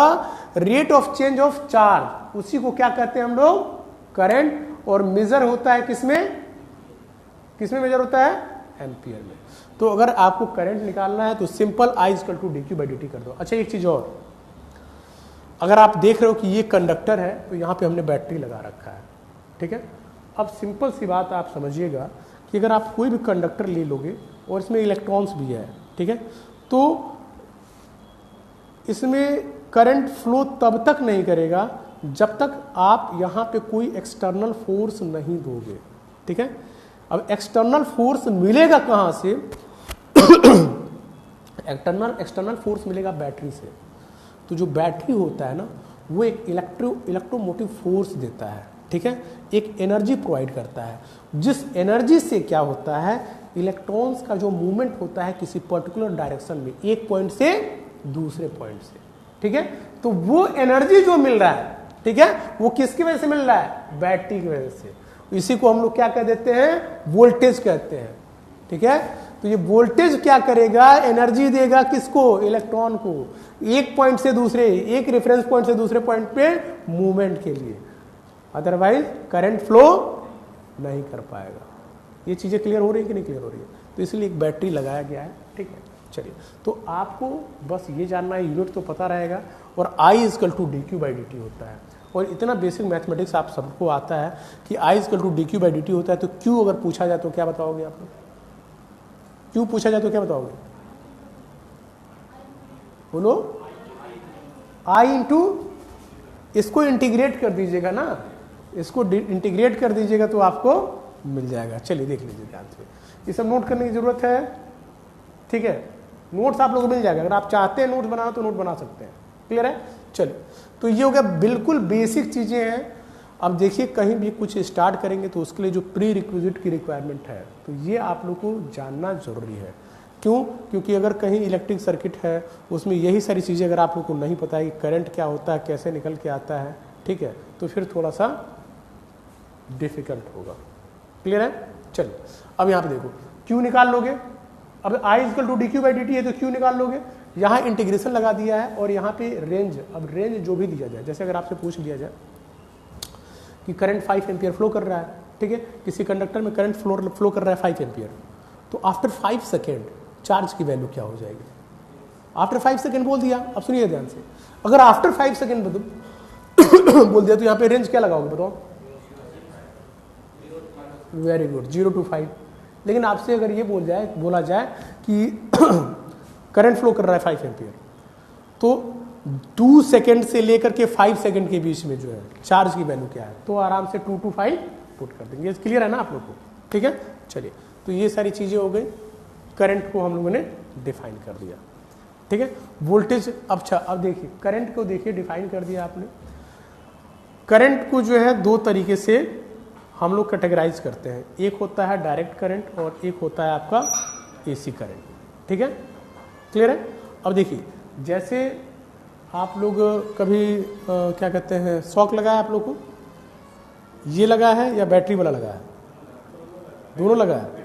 rate of change of charge, उसी को क्या कहते हैं हम लोग, करंट। और मेजर होता है किसमें, किसमें मेजर होता है, एम्पियर में। तो अगर आपको करंट निकालना है तो simple I equal to dQ/dt कर दो। अच्छा एक चीज और, अगर आप देख रहे हो कि ये कंडक्टर है तो यहाँ पे हमने बैटरी लगा रखा है, ठीक है। अब सिंपल सी बात आप समझिएगा कि अगर आप कोई भी कंडक्टर ले लोगे और इसमें इलेक्ट्रॉन्स भी है, ठीक है, तो इसमें करंट फ्लो तब तक नहीं करेगा जब तक आप यहाँ पे कोई एक्सटर्नल फोर्स नहीं दोगे, ठीक है। अब एक्सटर्नल फोर्स मिलेगा कहाँ से, एक्सटर्नल फोर्स मिलेगा बैटरी से। तो जो बैटरी होता है ना वो एक इलेक्ट्रोमोटिव फोर्स देता है, ठीक है, एक एनर्जी प्रोवाइड करता है, जिस एनर्जी से क्या होता है, इलेक्ट्रॉन्स का जो मूवमेंट होता है किसी पर्टिकुलर डायरेक्शन में, एक पॉइंट से दूसरे पॉइंट से, ठीक है। तो वो एनर्जी जो मिल रहा है, ठीक है, वो किसकी वजह से मिल रहा है, बैटरी की वजह से। इसी को हम लोग क्या कह देते हैं, वोल्टेज कहते हैं, ठीक है। तो ये वोल्टेज क्या करेगा, एनर्जी देगा किसको, इलेक्ट्रॉन को, एक पॉइंट से दूसरे, एक रेफरेंस पॉइंट से दूसरे पॉइंट पे मूवमेंट के लिए, अदरवाइज करंट फ्लो नहीं कर पाएगा। ये चीजें क्लियर हो रही है कि नहीं क्लियर हो रही है। तो इसलिए एक बैटरी लगाया गया है, ठीक है। चलिए, तो आपको बस ये जानना है, यूनिट तो पता रहेगा, और I इक्वल टू dQ/dt होता है। और इतना बेसिक मैथमेटिक्स आप सबको आता है कि I इक्वल टू dQ/dt होता है। तो Q अगर पूछा जाए तो क्या बताओगे आप लोग, Q पूछा जाए तो क्या बताओगे, बोलो, I इंटू, इसको इंटीग्रेट कर दीजिएगा ना, इसको इंटीग्रेट कर दीजिएगा तो आपको मिल जाएगा। चलिए देख लीजिए ध्यान से, ये सब नोट करने की जरूरत है, ठीक है। नोट्स आप लोगों को मिल जाएगा, अगर आप चाहते हैं नोट्स बनाना तो नोट बना सकते हैं, क्लियर है। चलिए, तो ये हो गया, बिल्कुल बेसिक चीजें हैं। अब देखिए, कहीं भी कुछ स्टार्ट करेंगे तो उसके लिए जो प्री रिक्विजिट की रिक्वायरमेंट है, तो ये आप लोग को जानना जरूरी है। क्यों, क्योंकि अगर कहीं इलेक्ट्रिक सर्किट है उसमें यही सारी चीजें अगर आप लोग को नहीं पता है कि करंट क्या होता है, कैसे निकल के आता है, ठीक है, तो फिर थोड़ा सा डिफिकल्ट होगा, क्लियर है। चलिए, अब यहाँ पे देखो, क्यों निकाल लोगे, अब I इक्वल टू dQ/dt है तो क्यों निकाल लोगे, यहाँ इंटीग्रेशन लगा दिया है और यहाँ पे रेंज, अब रेंज जो भी दिया जाए, जैसे अगर आपसे पूछ लिया जाए कि करंट 5 एम्पियर फ्लो कर रहा है, ठीक है, किसी कंडक्टर में करंट फ्लो कर रहा है 5 एम्पियर, तो आफ्टर 5 सेकेंड चार्ज की वैल्यू क्या हो जाएगी, आफ्टर 5 सेकेंड बोल दिया। अब सुनिए ध्यान से, अगर आफ्टर 5 सेकेंड बोल दिया तो यहाँ पे रेंज क्या लगाओगे बताओ, वेरी गुड, 0 to 5। लेकिन आपसे अगर ये बोला जाए कि करंट फ्लो कर रहा है 5 एम्पियर, तो 2 सेकेंड से लेकर के 5 सेकेंड के बीच में जो है चार्ज की वैल्यू क्या है, तो आराम से 2 to 5 पुट कर देंगे। क्लियर है ना आप लोग को, ठीक है। चलिए, तो ये सारी चीजें हो गई, करंट को हम लोगों ने डिफाइन कर दिया, ठीक है। वोल्टेज, अच्छा अब देखिए, करंट को देखिए डिफाइन कर दिया आपने। करंट को जो है दो तरीके से हम लोग कैटेगराइज करते हैं, एक होता है डायरेक्ट करंट और एक होता है आपका एसी करंट, ठीक है, क्लियर है। अब देखिए, जैसे आप लोग कभी क्या कहते हैं, शॉक लगाया आप लोग को, ये लगा है या बैटरी वाला लगा है, दोनों लगा है।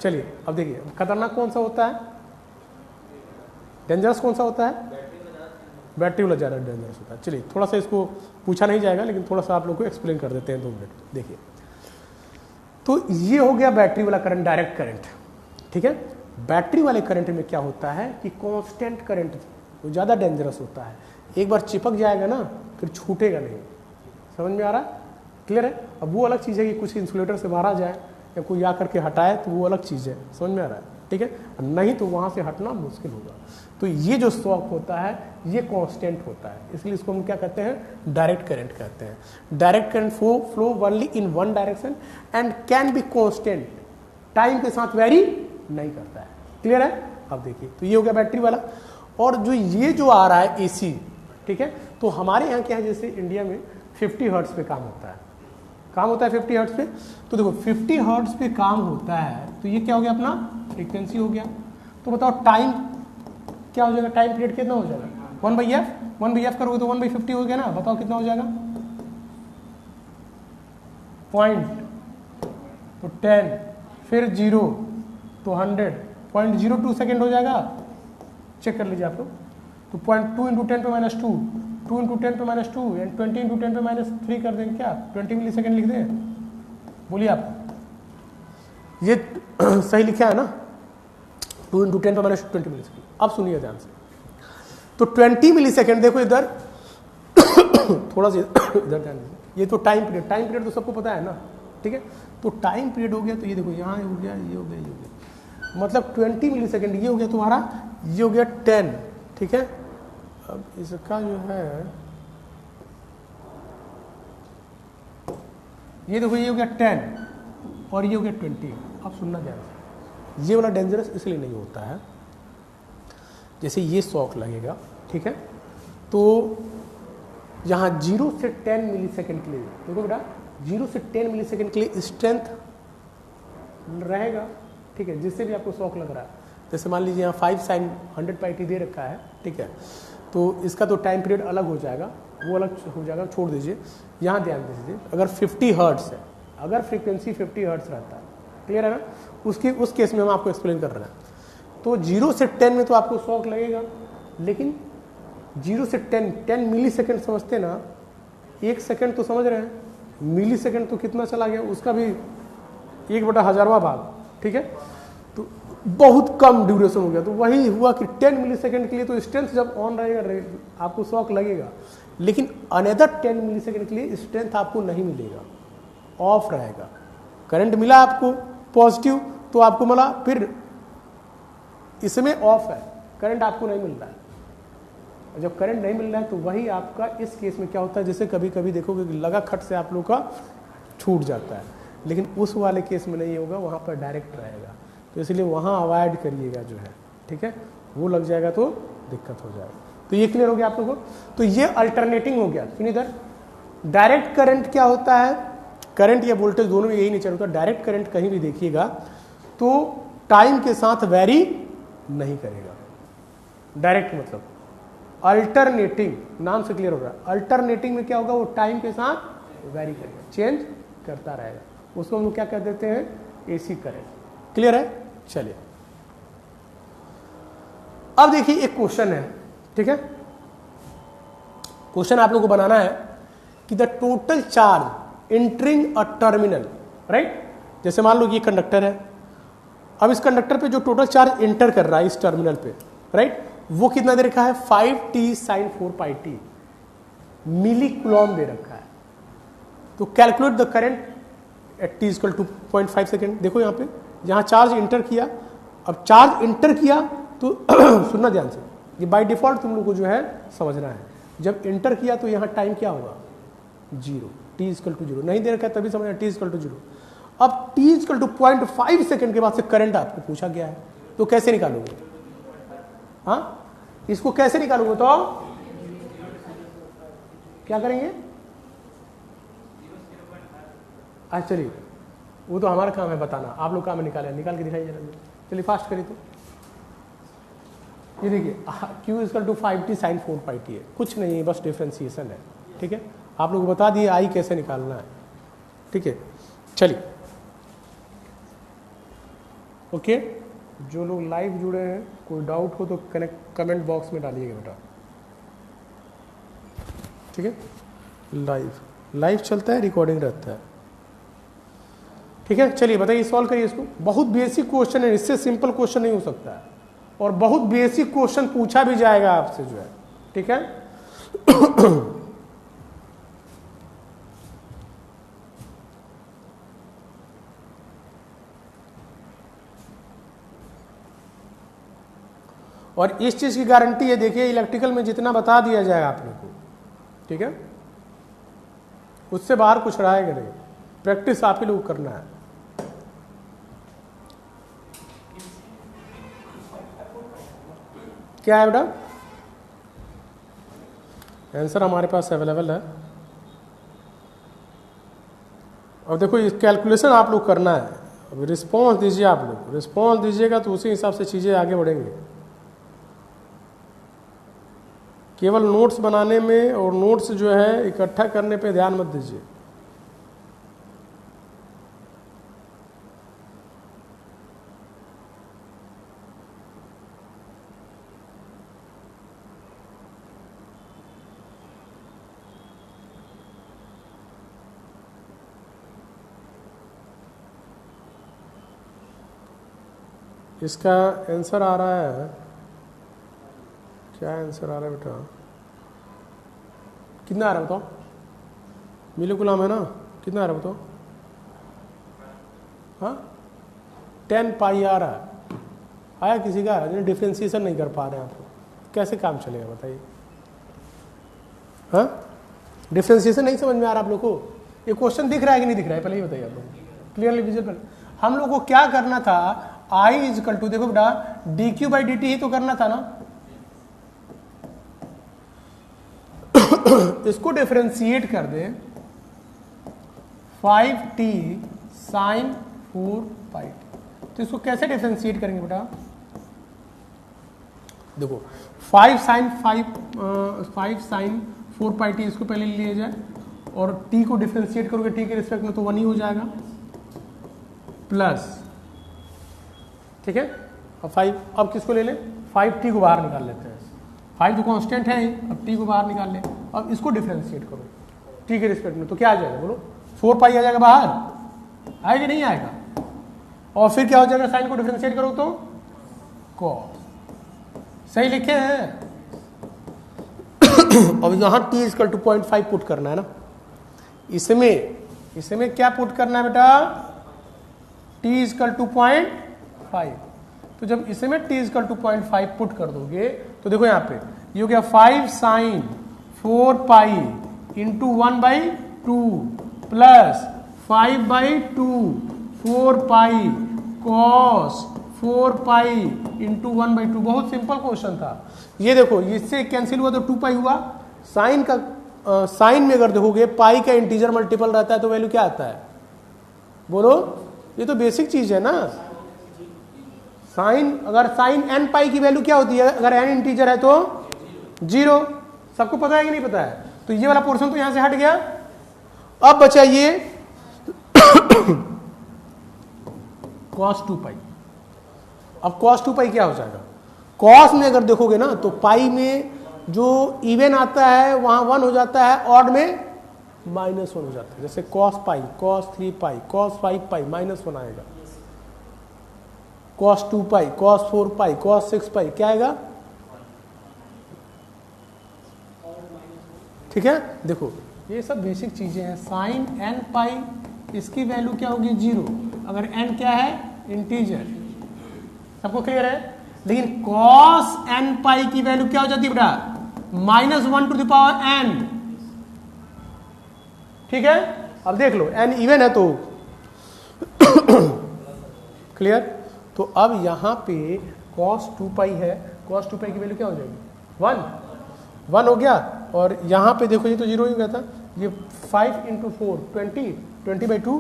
चलिए, अब देखिए, खतरनाक कौन सा होता है, डेंजरस कौन सा होता है, बैटरी वाला ज़्यादा डेंजरस होता है। चलिए, थोड़ा सा इसको पूछा नहीं जाएगा, लेकिन थोड़ा सा आप लोग को एक्सप्लेन कर देते हैं 2 मिनट। देखिए, तो ये हो गया बैटरी वाला करंट, डायरेक्ट करंट, ठीक है। बैटरी वाले करंट में क्या होता है कि कांस्टेंट करंट वो ज़्यादा डेंजरस होता है, एक बार चिपक जाएगा ना फिर छूटेगा नहीं, समझ में आ रहा है, क्लियर है। अब वो अलग चीज़ है कि कुछ इंसुलेटर से मारा जाए या कोई आकर के हटाए तो वो अलग चीज़ है, समझ में आ रहा है, ठीक है, नहीं तो वहाँ से हटना मुश्किल होगा। तो ये जो शॉक होता है ये कांस्टेंट होता है, इसलिए इसको हम क्या कहते हैं, डायरेक्ट करंट कहते हैं। Direct current flow only in one direction and can be constant, time के साथ वेरी नहीं करता है, क्लियर है। अब देखिए, तो ये हो गया बैटरी वाला। और जो ये जो आ रहा है एसी, ठीक है, तो हमारे यहाँ क्या है, जैसे इंडिया में 50 हर्ट्ज पे काम होता है, काम होता है 50 हर्ट्ज पे। तो देखो 50 हर्ट्ज पे काम होता है, तो ये क्या हो गया अपना फ्रीक्वेंसी हो गया। तो बताओ टाइम क्या हो जाएगा, टाइम पीरियड कितना हो जाएगा 1/f करोगे तो 1/50 हो गया ना। बताओ कितना हो जाएगा, पॉइंट तो 10 फिर 0 तो 100, 0.02 सेकेंड हो जाएगा। चेक कर लीजिए आप लोग। तो 0.2 इंटू 10 पे -2, 2 इंटू 10 पे -2 एंड 20 इंटू 10 पे -3 कर देंगे क्या, 20 मिली सेकेंड लिख दें। बोलिए आप, ये सही लिखा है ना, 2 इंटू 10 पे -20 मिली सेकेंड। अब सुनिए ध्यान से, तो 20 मिली सेकेंड देखो इधर थोड़ा सा इधर ध्यान दीजिए, ये तो टाइम पीरियड तो सबको पता है ना, ठीक है। तो टाइम पीरियड हो गया, तो ये देखो यहाँ हो गया, ये हो गया, ये हो गया, मतलब 20 मिली सेकेंड ये हो गया तुम्हारा, ये हो गया 10, ठीक है। अब इसका जो है ये देखो, ये हो गया 10 और ये हो गया 20। अब सुनना ध्यान से, ये वाला डेंजरस इसलिए नहीं होता है, जैसे ये शॉक लगेगा, ठीक है। तो यहाँ 0 से 10 मिली सेकेंड के लिए देखो बेटा, 0 से 10 मिली सेकेंड के लिए स्ट्रेंथ रहेगा, ठीक है, जिससे भी आपको शॉक लग रहा है। जैसे मान लीजिए यहाँ 5 sin 100πt दे रखा है, ठीक है, तो इसका तो टाइम पीरियड अलग हो जाएगा, वो अलग हो जाएगा, छोड़ दीजिए। यहाँ ध्यान दीजिए, अगर 50 हर्ट्ज है, अगर फ्रीक्वेंसी 50 हर्ट्ज रहता है, क्लियर है ना, उस केस में हम आपको एक्सप्लेन कर रहे हैं। तो 0 से 10 में तो आपको शॉक लगेगा, लेकिन 0 से 10 मिली सेकेंड समझते ना, 1 सेकेंड तो समझ रहे हैं, मिली सेकेंड तो कितना चला गया, उसका भी 1/1000वां भाग, ठीक है। तो बहुत कम ड्यूरेशन हो गया। तो वही हुआ कि 10 मिली सेकेंड के लिए तो स्ट्रेंथ जब ऑन रहेगा आपको शॉक लगेगा, लेकिन अनदर 10 मिली सेकेंड के लिए स्ट्रेंथ आपको नहीं मिलेगा, ऑफ रहेगा। करंट मिला आपको पॉजिटिव तो आपको मिला, फिर इसमें ऑफ है, करंट आपको नहीं मिल रहा है। और जब करंट नहीं मिल रहा है तो वही आपका इस केस में क्या होता है, जैसे कभी कभी देखोगे कि लगा खट से आप लोग का छूट जाता है, लेकिन उस वाले केस में नहीं होगा, वहाँ पर डायरेक्ट रहेगा। तो इसलिए वहाँ अवॉइड करिएगा जो है, ठीक है, वो लग जाएगा तो दिक्कत हो जाएगा। तो ये क्लियर हो गया आप लोगों को। तो ये अल्टरनेटिंग हो गया। सुनिए इधर, डायरेक्ट करंट क्या होता है, करंट या वोल्टेज दोनों में यही नेचर होता है। डायरेक्ट करंट कहीं भी देखिएगा तो टाइम के साथ वेरी नहीं करेगा। डायरेक्ट मतलब अल्टरनेटिंग, नाम से क्लियर हो रहा है। अल्टरनेटिंग में क्या होगा, वो टाइम के साथ वेरी करेगा, चेंज करता रहेगा, उसको हम लोग क्या कह देते हैं, एसी करंट। क्लियर है। चलिए अब देखिए एक क्वेश्चन है, ठीक है। क्वेश्चन आप लोगों को बनाना है कि the total charge entering a terminal, right. जैसे मान लो ये कंडक्टर है, अब इस कंडक्टर पे जो टोटल चार्ज एंटर कर रहा है इस टर्मिनल पे, राइट, वो कितना दे रखा है, 5t sin 4πt मिली कूलॉम दे रखा है। तो calculate the current at t equal to 0.5 second. देखो यहाँ पे, जहाँ चार्ज इंटर किया, अब चार्ज इंटर किया तो सुनना ध्यान से, ये बाय डिफॉल्ट तुम लोग को जो है समझना है। जब इंटर किया तो यहाँ टाइम क्या होगा, 0, t इक्वल टू 0 नहीं दे रखा है, तभी समझना t इक्वल टू 0। अब t इक्वल टू 0.5 सेकेंड के बाद से करंट आपको पूछा गया है, तो कैसे निकालोगे, हाँ इसको कैसे निकालोगे, तो क्या करेंगे, अच्छा चलिए वो तो हमारा काम है बताना, आप लोग काम है निकाल के दिखाइए जरा। चलिए फास्ट करिए। तो ये देखिए q equal to 5t sin 4πt है, कुछ नहीं है, बस डिफ्रेंसिएशन है, ठीक है। आप लोग बता दिए आई कैसे निकालना है, ठीक है। चलिए ओके, जो लोग लाइव जुड़े हैं कोई डाउट हो तो कमेंट बॉक्स में डालिएगा बेटा, ठीक है। लाइव चलता है, रिकॉर्डिंग रहता है, ठीक है। चलिए बताइए, सॉल्व करिए इसको। बहुत बेसिक क्वेश्चन है, इससे सिंपल क्वेश्चन नहीं हो सकता है, और बहुत बेसिक क्वेश्चन पूछा भी जाएगा आपसे जो है, ठीक है। और इस चीज की गारंटी है, देखिए इलेक्ट्रिकल में जितना बता दिया जाएगा आप लोग को, ठीक है, उससे बाहर कुछ रहेगा नहीं, प्रैक्टिस आप ही लोग करना है। क्या है बेटा, आंसर हमारे पास अवेलेबल है, अब देखो ये कैलकुलेशन आप लोग करना है, अब रिस्पॉन्स दीजिए, आप लोग रिस्पॉन्स दीजिएगा तो उसी हिसाब से चीज़ें आगे बढ़ेंगे। केवल नोट्स बनाने में और नोट्स जो है इकट्ठा करने पे ध्यान मत दीजिए। इसका आंसर आ रहा है, क्या आंसर आ रहा है बेटा, कितना आ रहा है बताओ? मिलीकुलम है ना, कितना आ रहा है बताओ? हाँ 10 पाई आ रहा है। आया किसी का? डिफ्रेंशिएशन नहीं कर पा रहे हैं आप लोग, कैसे काम चलेगा बताइए? हाँ डिफ्रेंशिएशन नहीं समझ में आ रहा आप लोग को? ये क्वेश्चन दिख रहा है कि नहीं दिख रहा है पहले ये बताइए आप लोग, क्लियरली विजिबल। हम लोग को क्या करना था, I इज इक्वल टू, देखो बेटा d q by d t ही तो करना था ना। इसको डिफरेंशिएट कर दे 5t साइन 4 पाई टी। तो इसको कैसे डिफरेंशिएट करेंगे बेटा? देखो 5 साइन 4 पाई टी इसको पहले ले लिया जाए, और t को डिफरेंशिएट करोगे t के रिस्पेक्ट में तो 1 ही हो जाएगा, प्लस, ठीक है। अब 5, अब किसको ले लें? 5t को बाहर निकाल लेते हैं, 5 तो कांस्टेंट है ही, अब t को बाहर निकाल लें। अब इसको डिफरेंशिएट करो t के रिस्पेक्ट में, तो क्या आ जाएगा बोलो? 4 पाई आ जाएगा बाहर, आएगा नहीं आएगा? और फिर क्या हो जाएगा? साइन को डिफरेंशिएट करो तो कॉस। सही लिखे हैं? अब यहां t इक्वल टू 0.5 पुट करना है ना, इसमें क्या पुट करना है बेटा? t equal to 0.5। तो जब इसमें t इक्वल टू 0.5 पुट कर दोगे तो देखो यहाँ पे ये हो गया 5 sine 4 pi into 1/2 plus 5/2 4 pi cos 4 pi into 1/2। बहुत सिंपल क्वेश्चन था ये। देखो इससे कैंसिल हुआ तो 2 पाई हुआ। साइन का साइन में अगर देखोगे पाई का इंटीजर मल्टीपल रहता है तो वैल्यू क्या आता है बोलो? ये तो बेसिक चीज है ना। साइन, अगर साइन n पाई की वैल्यू क्या होती है? अगर n इंटीजर है तो 0। सबको पता है कि नहीं पता है? तो ये वाला पोर्शन तो यहां से हट गया। अब बचा ये cos 2 पाई। अब cos 2 पाई क्या हो जाएगा? cos में अगर देखोगे ना तो पाई में जो इवन आता है वहां 1 हो जाता है, ऑड में -1 हो जाता है। जैसे cos पाई, cos 3 पाई, cos 5 पाई, -1 आएगा। cos 2 पाई, cos 4 पाई, cos 6 पाई, क्या आएगा? ठीक है, देखो ये सब बेसिक चीजें हैं। साइन n पाई, इसकी वैल्यू क्या होगी? 0, अगर n क्या है? इंटीजर। सबको क्लियर है? लेकिन cos n पाई की वैल्यू क्या हो जाती है बेटा? -1 टू द पावर n। ठीक है, अब देख लो n इवन है तो क्लियर। तो अब यहां पे cos 2 पाई है, cos 2 पाई की वैल्यू क्या हो जाएगी? 1 हो गया। और यहां पे देखो ये तो 0 ही हो गया था। ये 5 इंटू 4 20/2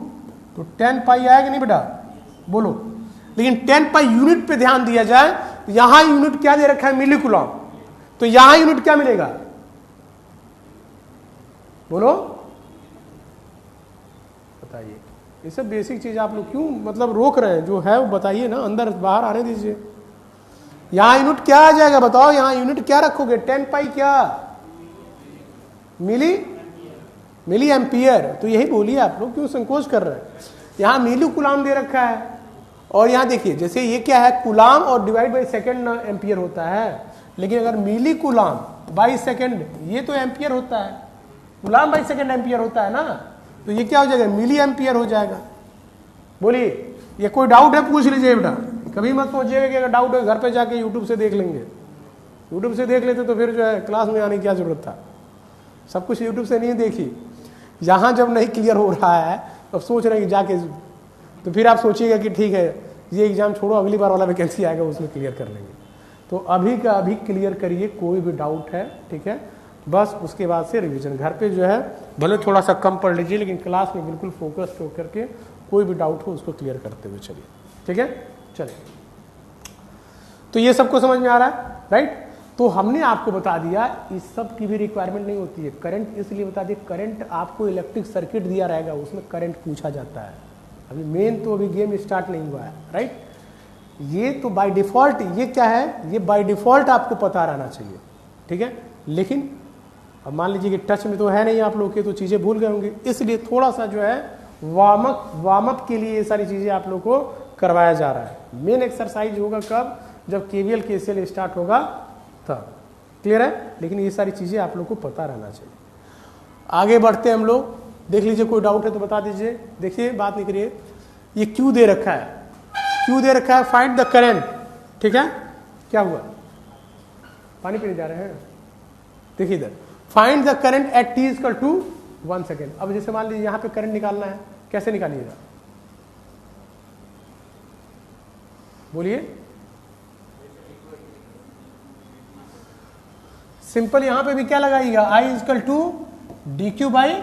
तो 10 पाई आएगा नहीं बेटा? बोलो। लेकिन 10 पाई यूनिट पे ध्यान दिया जाए तो यहां यूनिट क्या दे रखा है? मिलीकुलम। तो यहां यूनिट क्या मिलेगा बोलो? बताइए। ये सब बेसिक चीज आप लोग क्यों मतलब रोक रहे हैं? जो है वो बताइए ना, अंदर बाहर आने दीजिए। यहां यूनिट क्या आ जाएगा बताओ? यहां यूनिट क्या रखोगे? 10 पाई क्या? Milliampere. तो यही बोलिए, आप लोग क्यों संकोच कर रहे हैं? यहां मिली कुलाम दे रखा है, और यहां देखिए जैसे ये क्या है? कुलाम और डिवाइड बाई सेकेंड एम्पियर होता है। लेकिन अगर मिली कुलाम बाई सेकेंड, ये तो एम्पियर होता है, कुलाम बाई सेकेंड एम्पियर होता है ना। तो ये क्या हो जाएगा? मिली एम्पियर हो जाएगा। बोलिए, ये कोई डाउट है? पूछ लीजिए बेटा। कभी मत सोचिएगा कि अगर डाउट है घर पे जाके यूट्यूब से देख लेंगे। यूट्यूब से देख लेते तो फिर जो है क्लास में आने की क्या जरूरत था? सब कुछ यूट्यूब से नहीं देखी। यहां जब नहीं क्लियर हो रहा है तो सोच रहे हैं कि जाके, तो फिर आप सोचिएगा कि ठीक है ये एग्जाम छोड़ो, अगली बार वाला वैकेंसी आएगा उसमें क्लियर कर लेंगे। तो अभी का अभी क्लियर करिए, कोई भी डाउट है, ठीक है। बस उसके बाद से रिवीजन। घर पे जो है भले थोड़ा सा कम पढ़ लीजिए, लेकिन क्लास में बिल्कुल फोकस होकर के कोई भी डाउट हो उसको क्लियर करते हुए चलिए। ठीक है, चलिए। तो ये सबको समझ में आ रहा है, राइट। तो हमने आपको बता दिया इस सब की भी रिक्वायरमेंट नहीं होती है। करंट इसलिए बता दिया, करंट आपको इलेक्ट्रिक सर्किट दिया रहेगा, उसमें करंट पूछा जाता है। अभी मेन तो अभी गेम स्टार्ट नहीं हुआ है, राइट। ये तो बाय डिफॉल्ट, ये क्या है, ये बाय डिफॉल्ट आपको पता रहना चाहिए। ठीक है, लेकिन अब मान लीजिए कि टच में तो है नहीं आप लोग के, तो चीज़ें भूल गए होंगे, इसलिए थोड़ा सा जो है वार्म अप के लिए ये सारी चीज़ें आप लोग को करवाया जा रहा है। मेन एक्सरसाइज होगा कब, जब केवीएल केसीएल स्टार्ट होगा तब। क्लियर है, लेकिन ये सारी चीज़ें आप लोग को पता रहना चाहिए। आगे बढ़ते हैं हम लोग, देख लीजिए कोई डाउट है तो बता दीजिए। देखिए बात नहीं करिए, ये क्यू दे रखा है, क्यू दे रखा है, फाइंड द करंट। ठीक है, क्या हुआ, पानी पीने जा रहे हैं, देखिए इधर, find the current at T equal to 1 second. अब जैसे मान लीजिए यहां पे करंट निकालना है, कैसे निकालिएगा, बोलिए। सिंपल, यहां पे भी क्या लगाइएगा, i equal to d q by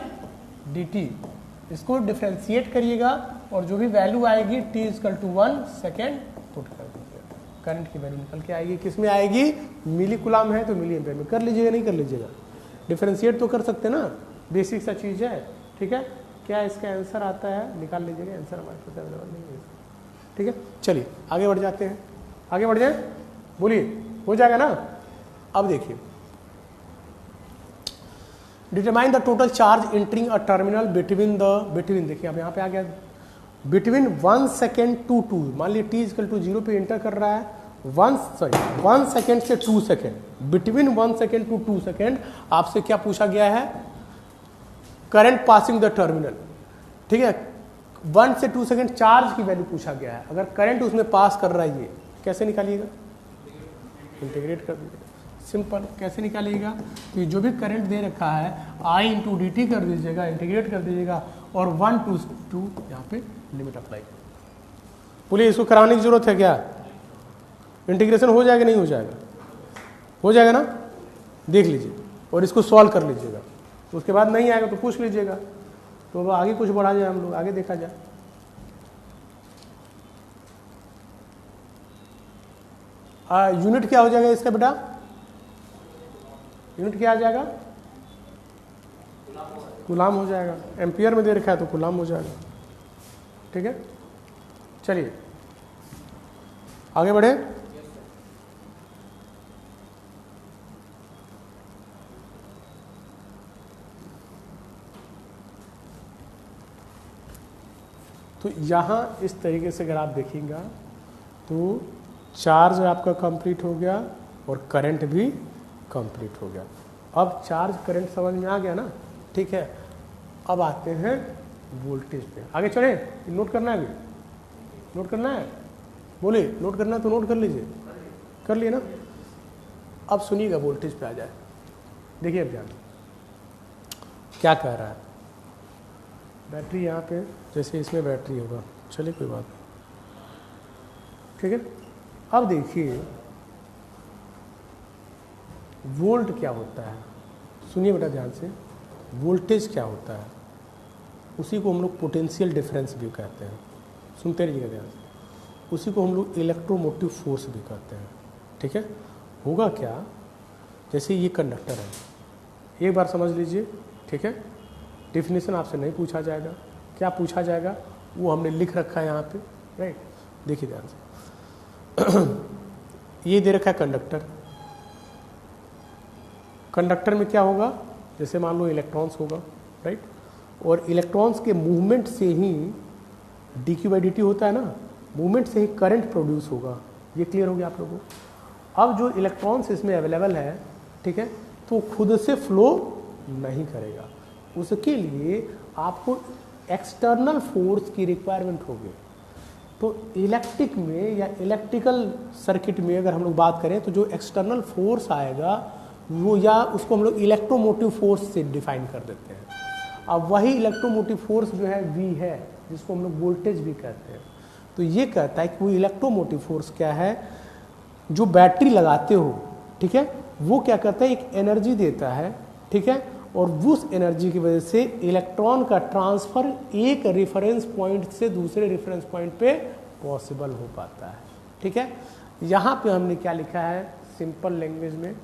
d t. इसको डिफ्रेंशिएट करिएगा और जो भी वैल्यू आएगी t equal to 1 second put कर दीजिएगा। करंट की वैल्यू निकल के आएगी, किस में आएगी, मिली कुलाम है तो मिली एम्पियर में। कर लीजिएगा, नहीं कर लीजिएगा, डिफ्रेंशिएट तो कर सकते ना, बेसिक सा चीज़ है। ठीक है, क्या इसका आंसर आता है, निकाल लीजिएगा, आंसर हमारे पास अवेलेबल नहीं है। ठीक है, चलिए आगे बढ़ जाते हैं, आगे बढ़ जाए, बोलिए, हो जाएगा ना। अब देखिए, determine the total charge entering a terminal between देखिए अब यहाँ पे आ गया, बिटवीन 1 सेकेंड टू 2। मान लीजिए टी इक्वल टू 0 पे एंटर कर रहा है, 1 सेकेंड से 2 second, between 1 second to 2 second आपसे क्या पूछा गया है, करंट पासिंग द टर्मिनल। ठीक है, 1 से 2 सेकेंड चार्ज की वैल्यू पूछा गया है। अगर करंट उसमें पास कर रहा है, ये कैसे निकालिएगा, इंटीग्रेट कर दीजिएगा। सिंपल, कैसे निकालिएगा, तो जो भी करंट दे रखा है आई इंटू डी टी कर दीजिएगा, इंटीग्रेट कर दीजिएगा और 1 to 2 यहाँ पे लिमिट अप्लाई। बोलिए इसको कराने की जरूरत है क्या, इंटीग्रेशन हो जाएगा नहीं हो जाएगा, हो जाएगा ना, देख लीजिए और इसको सॉल्व कर लीजिएगा। उसके बाद नहीं आएगा तो पूछ लीजिएगा, तो आगे कुछ बढ़ा जाए, हम लोग आगे देखा जाए। यूनिट क्या हो जाएगा इसका बेटा, यूनिट क्या आ जाएगा, कुलाम हो जाएगा। एम्पियर में दे रखा है तो कुलाम हो जाएगा। ठीक है, चलिए आगे बढ़े। तो यहाँ इस तरीके से अगर आप देखिएगा तो चार्ज आपका कंप्लीट हो गया और करंट भी कंप्लीट हो गया। अब चार्ज करंट समझ में आ गया ना, ठीक है। अब आते हैं वोल्टेज पे, आगे चले, नोट करना है, अभी नोट करना है, बोले नोट करना है तो नोट कर लीजिए, कर लिए ना। अब सुनिएगा, वोल्टेज पे आ जाए, देखिए अब ध्यान क्या कह रहा है। बैटरी यहाँ पे, जैसे इसमें बैटरी होगा, चलिए कोई बात नहीं, ठीक है। अब देखिए वोल्ट क्या होता है, सुनिए बेटा ध्यान से, वोल्टेज क्या होता है, उसी को हम लोग पोटेंशियल डिफरेंस भी कहते हैं, सुनते रहिएगा ध्यान से। उसी को हम लोग इलेक्ट्रोमोटिव फोर्स भी कहते हैं, ठीक है। होगा क्या, जैसे ये कंडक्टर है, एक बार समझ लीजिए, ठीक है। डिफिनेशन आपसे नहीं पूछा जाएगा, क्या पूछा जाएगा वो हमने लिख रखा है यहाँ पे, राइट। देखिए ध्यान से, ये दे रखा है कंडक्टर, कंडक्टर में क्या होगा, जैसे मान लो इलेक्ट्रॉन्स होगा, राइट। और इलेक्ट्रॉन्स के मूवमेंट से ही d q by d t होता है ना, मूवमेंट से ही करंट प्रोड्यूस होगा। ये क्लियर हो गया आप लोगों को। अब जो इलेक्ट्रॉन्स इसमें अवेलेबल है, ठीक है, तो खुद से फ्लो नहीं करेगा, उसके लिए आपको एक्सटर्नल फोर्स की रिक्वायरमेंट होगी। तो इलेक्ट्रिक में या इलेक्ट्रिकल सर्किट में अगर हम लोग बात करें तो जो एक्सटर्नल फोर्स आएगा वो, या उसको हम लोग इलेक्ट्रोमोटिव फोर्स से डिफाइन कर देते हैं। अब वही इलेक्ट्रोमोटिव फोर्स जो है V है, जिसको हम लोग वोल्टेज भी कहते हैं। तो ये कहता है कि वो इलेक्ट्रोमोटिव फोर्स क्या है, जो बैटरी लगाते हो, ठीक है, वो क्या करता है, एक एनर्जी देता है, ठीक है, और उस एनर्जी की वजह से इलेक्ट्रॉन का ट्रांसफर एक रेफरेंस पॉइंट से दूसरे रेफरेंस पॉइंट पे पॉसिबल हो पाता है। ठीक है, यहाँ पे हमने क्या लिखा है सिंपल लैंग्वेज में,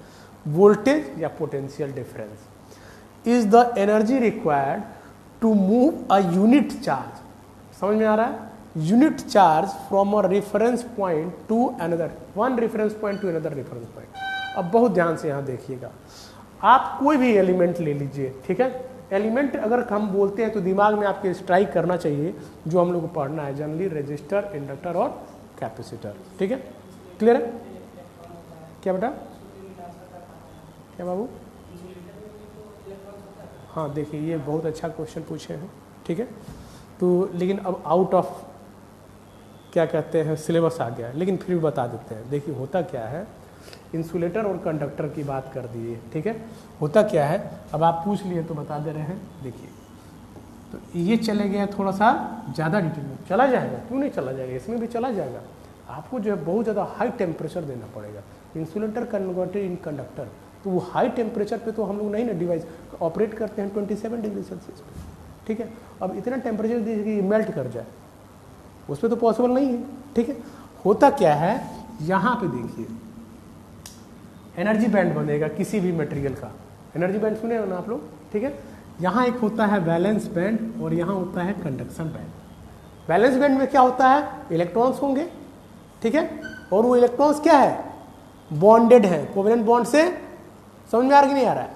वोल्टेज या potential difference is the energy required to move a unit charge. समझ में आ रहा है? Unit charge from a reference point to another, one reference point to another reference point. अब बहुत ध्यान से यहाँ देखिएगा, आप कोई भी एलिमेंट ले लीजिए, ठीक है, एलिमेंट अगर हम बोलते हैं तो दिमाग में आपके स्ट्राइक करना चाहिए जो हम लोग को पढ़ना है जनरली, रजिस्टर, इंडक्टर और कैपेसिटर। ठीक है, क्लियर है? क्या बेटा, क्या बाबू? हाँ देखिए, ये बहुत अच्छा क्वेश्चन पूछे हैं। ठीक है, तो लेकिन अब आउट ऑफ क्या कहते हैं सिलेबस आ गया है, लेकिन फिर भी बता देते हैं। देखिए होता क्या है, इंसुलेटर और कंडक्टर की बात कर दी है। ठीक है, होता क्या है, अब आप पूछ लिए तो बता दे रहे हैं। देखिए तो ये चले गए थोड़ा सा ज़्यादा डिटेल में, चला जाएगा, क्यों नहीं चला जाएगा, इसमें भी चला जाएगा। आपको जो है बहुत ज़्यादा हाई टेम्परेचर देना पड़ेगा। इंसुलेटर कन्वर्टेड इन कंडक्टर, तो वो हाई टेम्परेचर पे तो हम लोग नहीं ना डिवाइस ऑपरेट करते हैं 27 डिग्री सेल्सियस पे। ठीक है, अब इतना टेम्परेचर दीजिए कि मेल्ट कर जाए, उस पर तो पॉसिबल नहीं है। ठीक है, होता क्या है, यहाँ पे देखिए एनर्जी बैंड बनेगा किसी भी मटेरियल का, एनर्जी बैंड सुने हो ना आप लोग। ठीक है, यहाँ एक होता है वैलेंस बैंड और यहाँ होता है कंडक्शन बैंड। वैलेंस बैंड में क्या होता है, इलेक्ट्रॉन्स होंगे, ठीक है, और वो इलेक्ट्रॉन्स क्या है, बॉन्डेड है कोवेलेंट बॉन्ड से। समझ में आ रहा कि नहीं आ रहा है?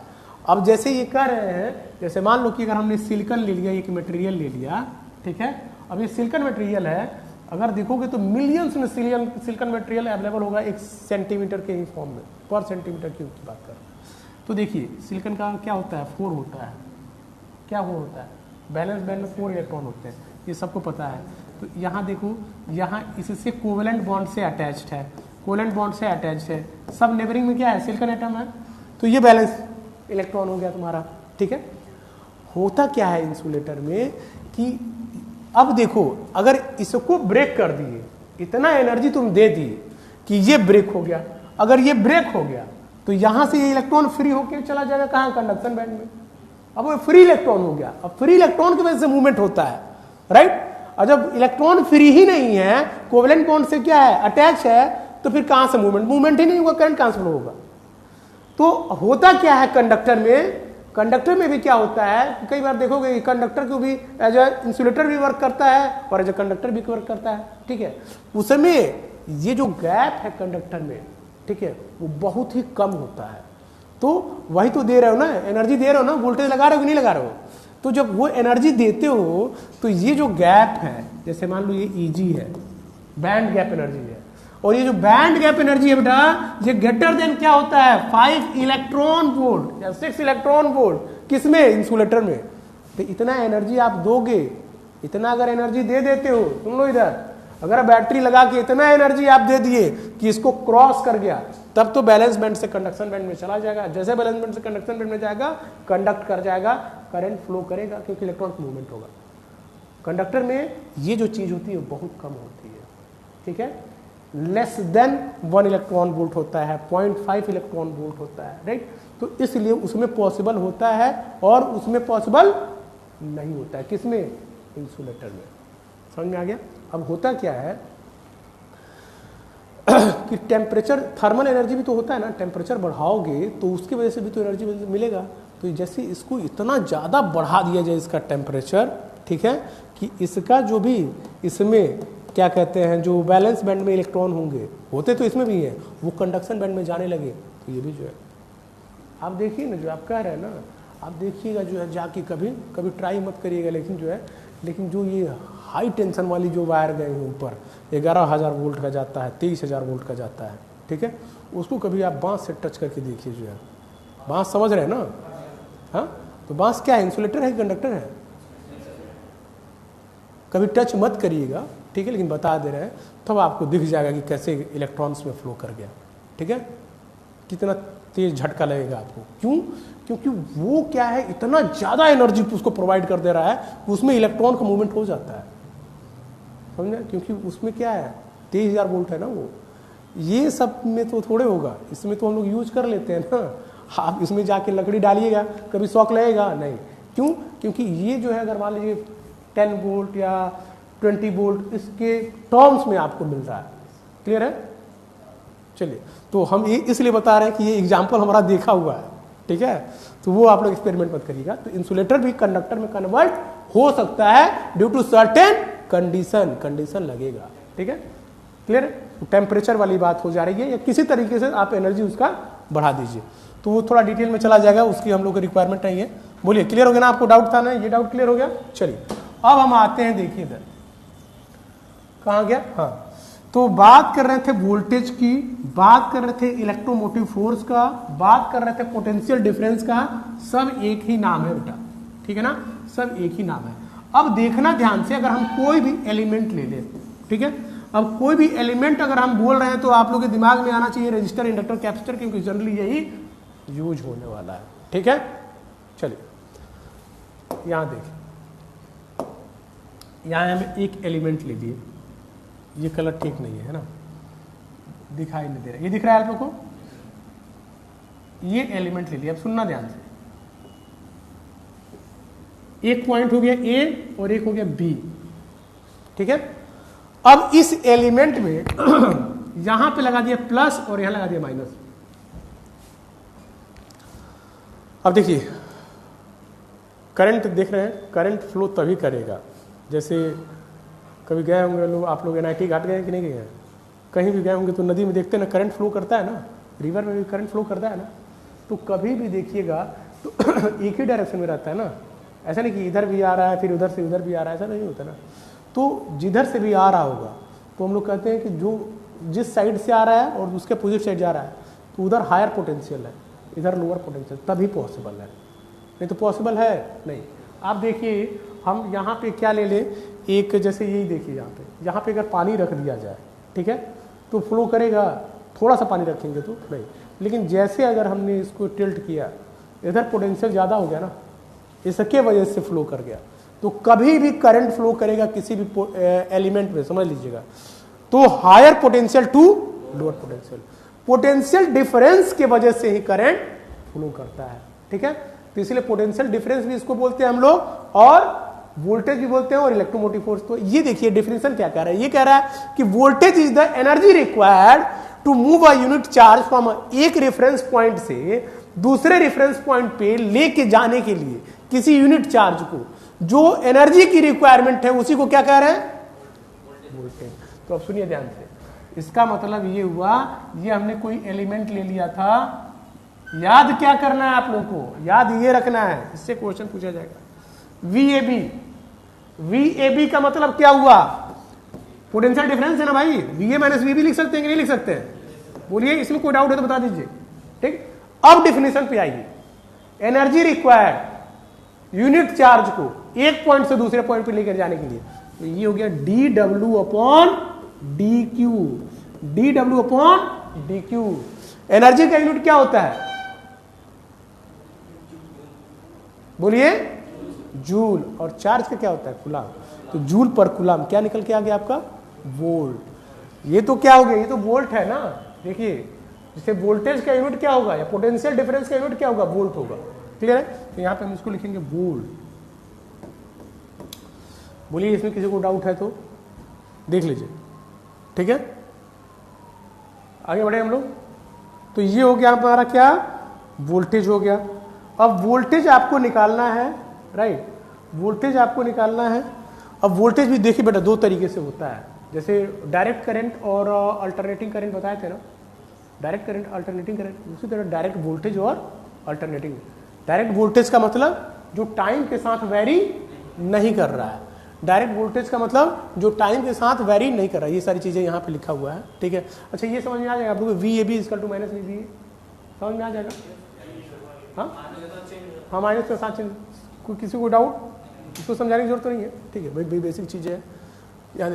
अब जैसे ये कह रहे हैं, जैसे मान लो कि अगर हमने सिलिकॉन ले लिया, एक मटेरियल ले लिया, ठीक है, अब ये सिलिकॉन मटेरियल है, अगर देखोगे तो मिलियंस में सिलिकॉन मटेरियल अवेलेबल होगा 1 सेंटीमीटर के ही फॉर्म में, पर सेंटीमीटर क्यूब की बात कर। तो देखिए सिलिकॉन का क्या होता है, 4 होता है, क्या 4 होता है, बैलेंस बैंड में 4 इलेक्ट्रॉन होते हैं, ये सबको पता है। तो यहाँ देखो, यहाँ इससे कोवेलेंट बॉन्ड से अटैच्ड है, कोवेलेंट बॉन्ड से अटैच्ड है, सब नेबरिंग में क्या है, सिलिकॉन एटम है, तो ये बैलेंस इलेक्ट्रॉन हो गया तुम्हारा। ठीक है, होता क्या है इंसुलेटर में कि अब देखो, अगर इसको ब्रेक कर दिए, इतना एनर्जी तुम दे दी कि ये ब्रेक हो गया, अगर ये ब्रेक हो गया तो यहां से ये इलेक्ट्रॉन फ्री होकर चला जाएगा कहां, कंडक्शन बैंड में। अब वो फ्री इलेक्ट्रॉन हो गया, अब फ्री इलेक्ट्रॉन की वजह से मूवमेंट होता है, राइट। और जब इलेक्ट्रॉन फ्री ही नहीं है, कोवेलेंट बॉन्ड से क्या है, अटैच है, तो फिर कहां से मूवमेंट ही नहीं होगा, करंट कहां से फ्लो होगा। तो होता क्या है कंडक्टर में, कंडक्टर में भी क्या होता है, कई बार देखोगे कंडक्टर को भी एज ए इंसुलेटर भी वर्क करता है और एज ए कंडक्टर भी वर्क करता है। ठीक है, उसमें ये जो गैप है कंडक्टर में, ठीक है, वो बहुत ही कम होता है। तो वही तो दे रहे हो ना, एनर्जी दे रहे हो ना, वोल्टेज लगा रहे हो कि नहीं लगा रहे हो। तो जब वो एनर्जी देते हो तो ये जो गैप है, जैसे मान लो ये ईजी है, बैंड गैप एनर्जी है, और ये जो बैंड गैप एनर्जी है बेटा, ये ग्रेटर देन क्या होता है, 5 इलेक्ट्रॉन वोल्ट या 6 इलेक्ट्रॉन वोल्ट, किसमें, इंसुलेटर में। तो इतना एनर्जी आप दोगे, इतना अगर एनर्जी दे देते हो, सुन लो इधर, अगर बैटरी लगा के इतना एनर्जी आप दे दिए कि इसको क्रॉस कर गया, तब तो बैलेंस बैंड से कंडक्शन बैंड में चला जाएगा। जैसे बैलेंस बैंड से कंडक्शन बैंड में जाएगा, कंडक्ट कर जाएगा, करंट फ्लो करेगा, क्योंकि इलेक्ट्रॉन मूवमेंट होगा। कंडक्टर में ये जो चीज होती है बहुत कम होती है। ठीक है, लेस देन 1 इलेक्ट्रॉन वोल्ट होता है, 0.5 इलेक्ट्रॉन वोल्ट होता है, राइट। तो इसलिए उसमें पॉसिबल होता है और उसमें पॉसिबल नहीं होता है, किसमें, इंसुलेटर में। समझ में आ गया? अब होता क्या है कि टेम्परेचर, थर्मल एनर्जी भी तो होता है ना, टेम्परेचर बढ़ाओगे तो उसकी वजह से भी तो एनर्जी मिलेगा। तो जैसे इसको इतना ज़्यादा बढ़ा दिया जाए इसका टेम्परेचर, ठीक है, कि इसका जो भी इसमें क्या कहते हैं, जो बैलेंस बैंड में इलेक्ट्रॉन होंगे, होते तो इसमें भी है, वो कंडक्शन बैंड में जाने लगे, तो ये भी जो है, आप देखिए ना, जो आप कह रहे हैं ना, आप देखिएगा जो है जाके, कभी ट्राई मत करिएगा, लेकिन जो ये हाई टेंशन वाली जो वायर गए हैं ऊपर, 11,000 वोल्ट का जाता है, 23,000 वोल्ट का जाता है, ठीक है, उसको कभी आप बांस से टच करके देखिए, जो है बांस समझ रहे हैं ना, हाँ, तो बांस क्या है, इंसुलेटर है, कंडक्टर है। कभी टच मत करिएगा, ठीक है, लेकिन बता दे रहे हैं, तब आपको दिख जाएगा कि कैसे इलेक्ट्रॉन्स में फ्लो कर गया। ठीक है, कितना तेज झटका लगेगा आपको, क्यों, क्योंकि वो क्या है, इतना ज़्यादा एनर्जी उसको प्रोवाइड कर दे रहा है, उसमें इलेक्ट्रॉन का मूवमेंट हो जाता है, समझे, क्योंकि उसमें क्या है, 23,000 वोल्ट है ना वो। ये सब में तो थोड़े होगा, इसमें तो हम लोग यूज कर लेते हैं ना आप इसमें जाके लकड़ी डालिएगा, कभी शॉक लगेगा नहीं। क्यों? क्योंकि ये जो है अगर मान लीजिए 10 वोल्ट या 20 वोल्ट इसके टर्म्स में आपको मिल रहा है। क्लियर है? चलिए, तो हम ये इसलिए बता रहे हैं कि ये एग्जाम्पल हमारा देखा हुआ है, ठीक है, तो वो आप लोग एक्सपेरिमेंट मत करिएगा। तो इंसुलेटर भी कंडक्टर में कन्वर्ट हो सकता है ड्यू टू सर्टेन कंडीशन लगेगा, ठीक है, क्लियर है? तो टेम्परेचर वाली बात हो जा रही है, या किसी तरीके से आप एनर्जी उसका बढ़ा दीजिए, तो वो थोड़ा डिटेल में चला जाएगा, उसकी हम लोग को रिक्वायरमेंट नहीं है। बोलिए, क्लियर हो गया ना? आपको डाउट था ना? ये डाउट क्लियर हो गया? चलिए अब हम आते हैं, देखिए इधर कहाँ गया, हाँ, तो बात कर रहे थे वोल्टेज की, बात कर रहे थे इलेक्ट्रोमोटिव फोर्स का, बात कर रहे थे पोटेंशियल डिफरेंस का, सब एक ही नाम है बेटा, ठीक है ना, सब एक ही नाम है। अब देखना ध्यान से, अगर हम कोई भी एलिमेंट ले लें, ठीक है, अब कोई भी एलिमेंट अगर हम बोल रहे हैं तो आप लोगों के दिमाग में आना चाहिए रजिस्टर, इंडक्टर, कैपेसिटर, क्योंकि जनरली यही यूज होने वाला है, ठीक है। चलिए यहां देखिए, यहां हमें एक एलिमेंट ले लिए, ये कलर ठीक नहीं है ना, दिखाई नहीं दे रहा, ये दिख रहा है आप लोग को, ये एलिमेंट ले लिया। अब सुनना ध्यान से, एक पॉइंट हो गया ए और एक हो गया बी, ठीक है। अब इस एलिमेंट में यहां पे लगा दिया प्लस और यहां लगा दिया माइनस। अब देखिए करंट देख रहे हैं, करंट फ्लो तभी करेगा, जैसे कभी गए होंगे लोग, आप लोग NIT घाट गए कि नहीं गए हैं, कहीं भी गए होंगे तो नदी में देखते हैं ना करंट फ्लो करता है ना, रिवर में भी करंट फ्लो करता है ना, तो कभी भी देखिएगा तो एक ही डायरेक्शन में रहता है ना, ऐसा नहीं कि इधर भी आ रहा है फिर उधर से उधर भी आ रहा है, ऐसा नहीं होता ना। तो जिधर से भी आ रहा होगा तो हम लोग कहते हैं कि जो जिस साइड से आ रहा है और उसके अपोजिट साइड जा रहा है तो उधर हायर पोटेंशियल है, इधर लोअर पोटेंशियल, तभी पॉसिबल है, नहीं तो पॉसिबल है नहीं। आप देखिए हम यहाँ पे क्या ले लें, एक जैसे यही देखिए यहाँ पे अगर पानी रख दिया जाए, ठीक है, तो फ्लो करेगा, थोड़ा सा पानी रखेंगे तो नहीं, लेकिन जैसे अगर हमने इसको टिल्ट किया, इधर पोटेंशियल ज़्यादा हो गया ना, इसके वजह से फ्लो कर गया, तो कभी भी करंट फ्लो करेगा किसी भी एलिमेंट में, समझ लीजिएगा, तो higher potential to lower potential, potential difference के वजह से ही करंट फ्लो करता है, ठीक है। तो इसलिए पोटेंशियल डिफरेंस भी इसको बोलते हैं हम लोग, और वोल्टेज भी बोलते हैं, और इलेक्ट्रोमोटिव फोर्स। तो ये देखिए डिफिनेशन क्या कह रहा है, ये कह रहा है कि voltage is the energy required to move a unit charge from एक रेफरेंस पॉइंट से दूसरे रेफरेंस पॉइंट पे लेके जाने के लिए किसी यूनिट चार्ज को, जो एनर्जी की रिक्वायरमेंट है उसी को क्या कह रहे हैं, वोल्टेज। तो अब सुनिए ध्यान से, इसका मतलब ये हुआ, ये हमने कोई एलिमेंट ले लिया था, याद क्या करना है आप लोगों को, याद ये रखना है, इससे क्वेश्चन पूछा जाएगा। VAB का मतलब क्या हुआ, पोटेंशियल डिफरेंस है ना भाई, VA माइनस VB लिख सकते हैं कि नहीं लिख सकते हैं, बोलिए, इसमें कोई डाउट है तो बता दीजिए, ठीक। अब डिफिनेशन पे आइए, एनर्जी रिक्वायर्ड यूनिट चार्ज को एक पॉइंट से दूसरे पॉइंट पे लेकर जाने के लिए, तो ये हो गया dW upon dQ, dW upon dQ। Energy का यूनिट क्या होता है, बोलिए, जूल, और चार्ज का क्या होता है, कूलाम। तो जूल पर कूलाम क्या निकल के आ गया आपका, वोल्ट। ये तो क्या हो गया, ये तो वोल्ट है ना, देखिए, जैसे वोल्टेज का यूनिट क्या होगा, या पोटेंशियल डिफरेंस का यूनिट क्या होगा, वोल्ट होगा, क्लियर है। तो यहां पे हम इसको लिखेंगे वोल्ट। बोलिए, इसमें किसी को डाउट है तो देख लीजिए, ठीक है, आगे बढ़े हम लोग। तो ये हो गया हमारा क्या, वोल्टेज हो गया। अब वोल्टेज आपको निकालना है, राइट, वोल्टेज आपको निकालना है। अब वोल्टेज भी देखिए बेटा दो तरीके से होता है, जैसे डायरेक्ट करंट और अल्टरनेटिंग करंट बताए थे ना, डायरेक्ट करंट, अल्टरनेटिंग करंट, उसी तरह डायरेक्ट वोल्टेज और अल्टरनेटिंग। डायरेक्ट वोल्टेज का मतलब जो टाइम के साथ वेरी नहीं कर रहा है, डायरेक्ट वोल्टेज का मतलब जो टाइम के साथ वेरी नहीं कर रहा है, ये सारी चीजें यहाँ पे लिखा हुआ है, ठीक है। अच्छा, ये समझ में आ जाएगा आप लोग, VAB equal to minus VBA, समझ में आ जाएगा, हाँ, माइनस के साथ कोई किसी को डाउट, इसको समझाने की जरूरत तो नहीं है, ठीक है भाई, बेसिक चीजें है। यहाँ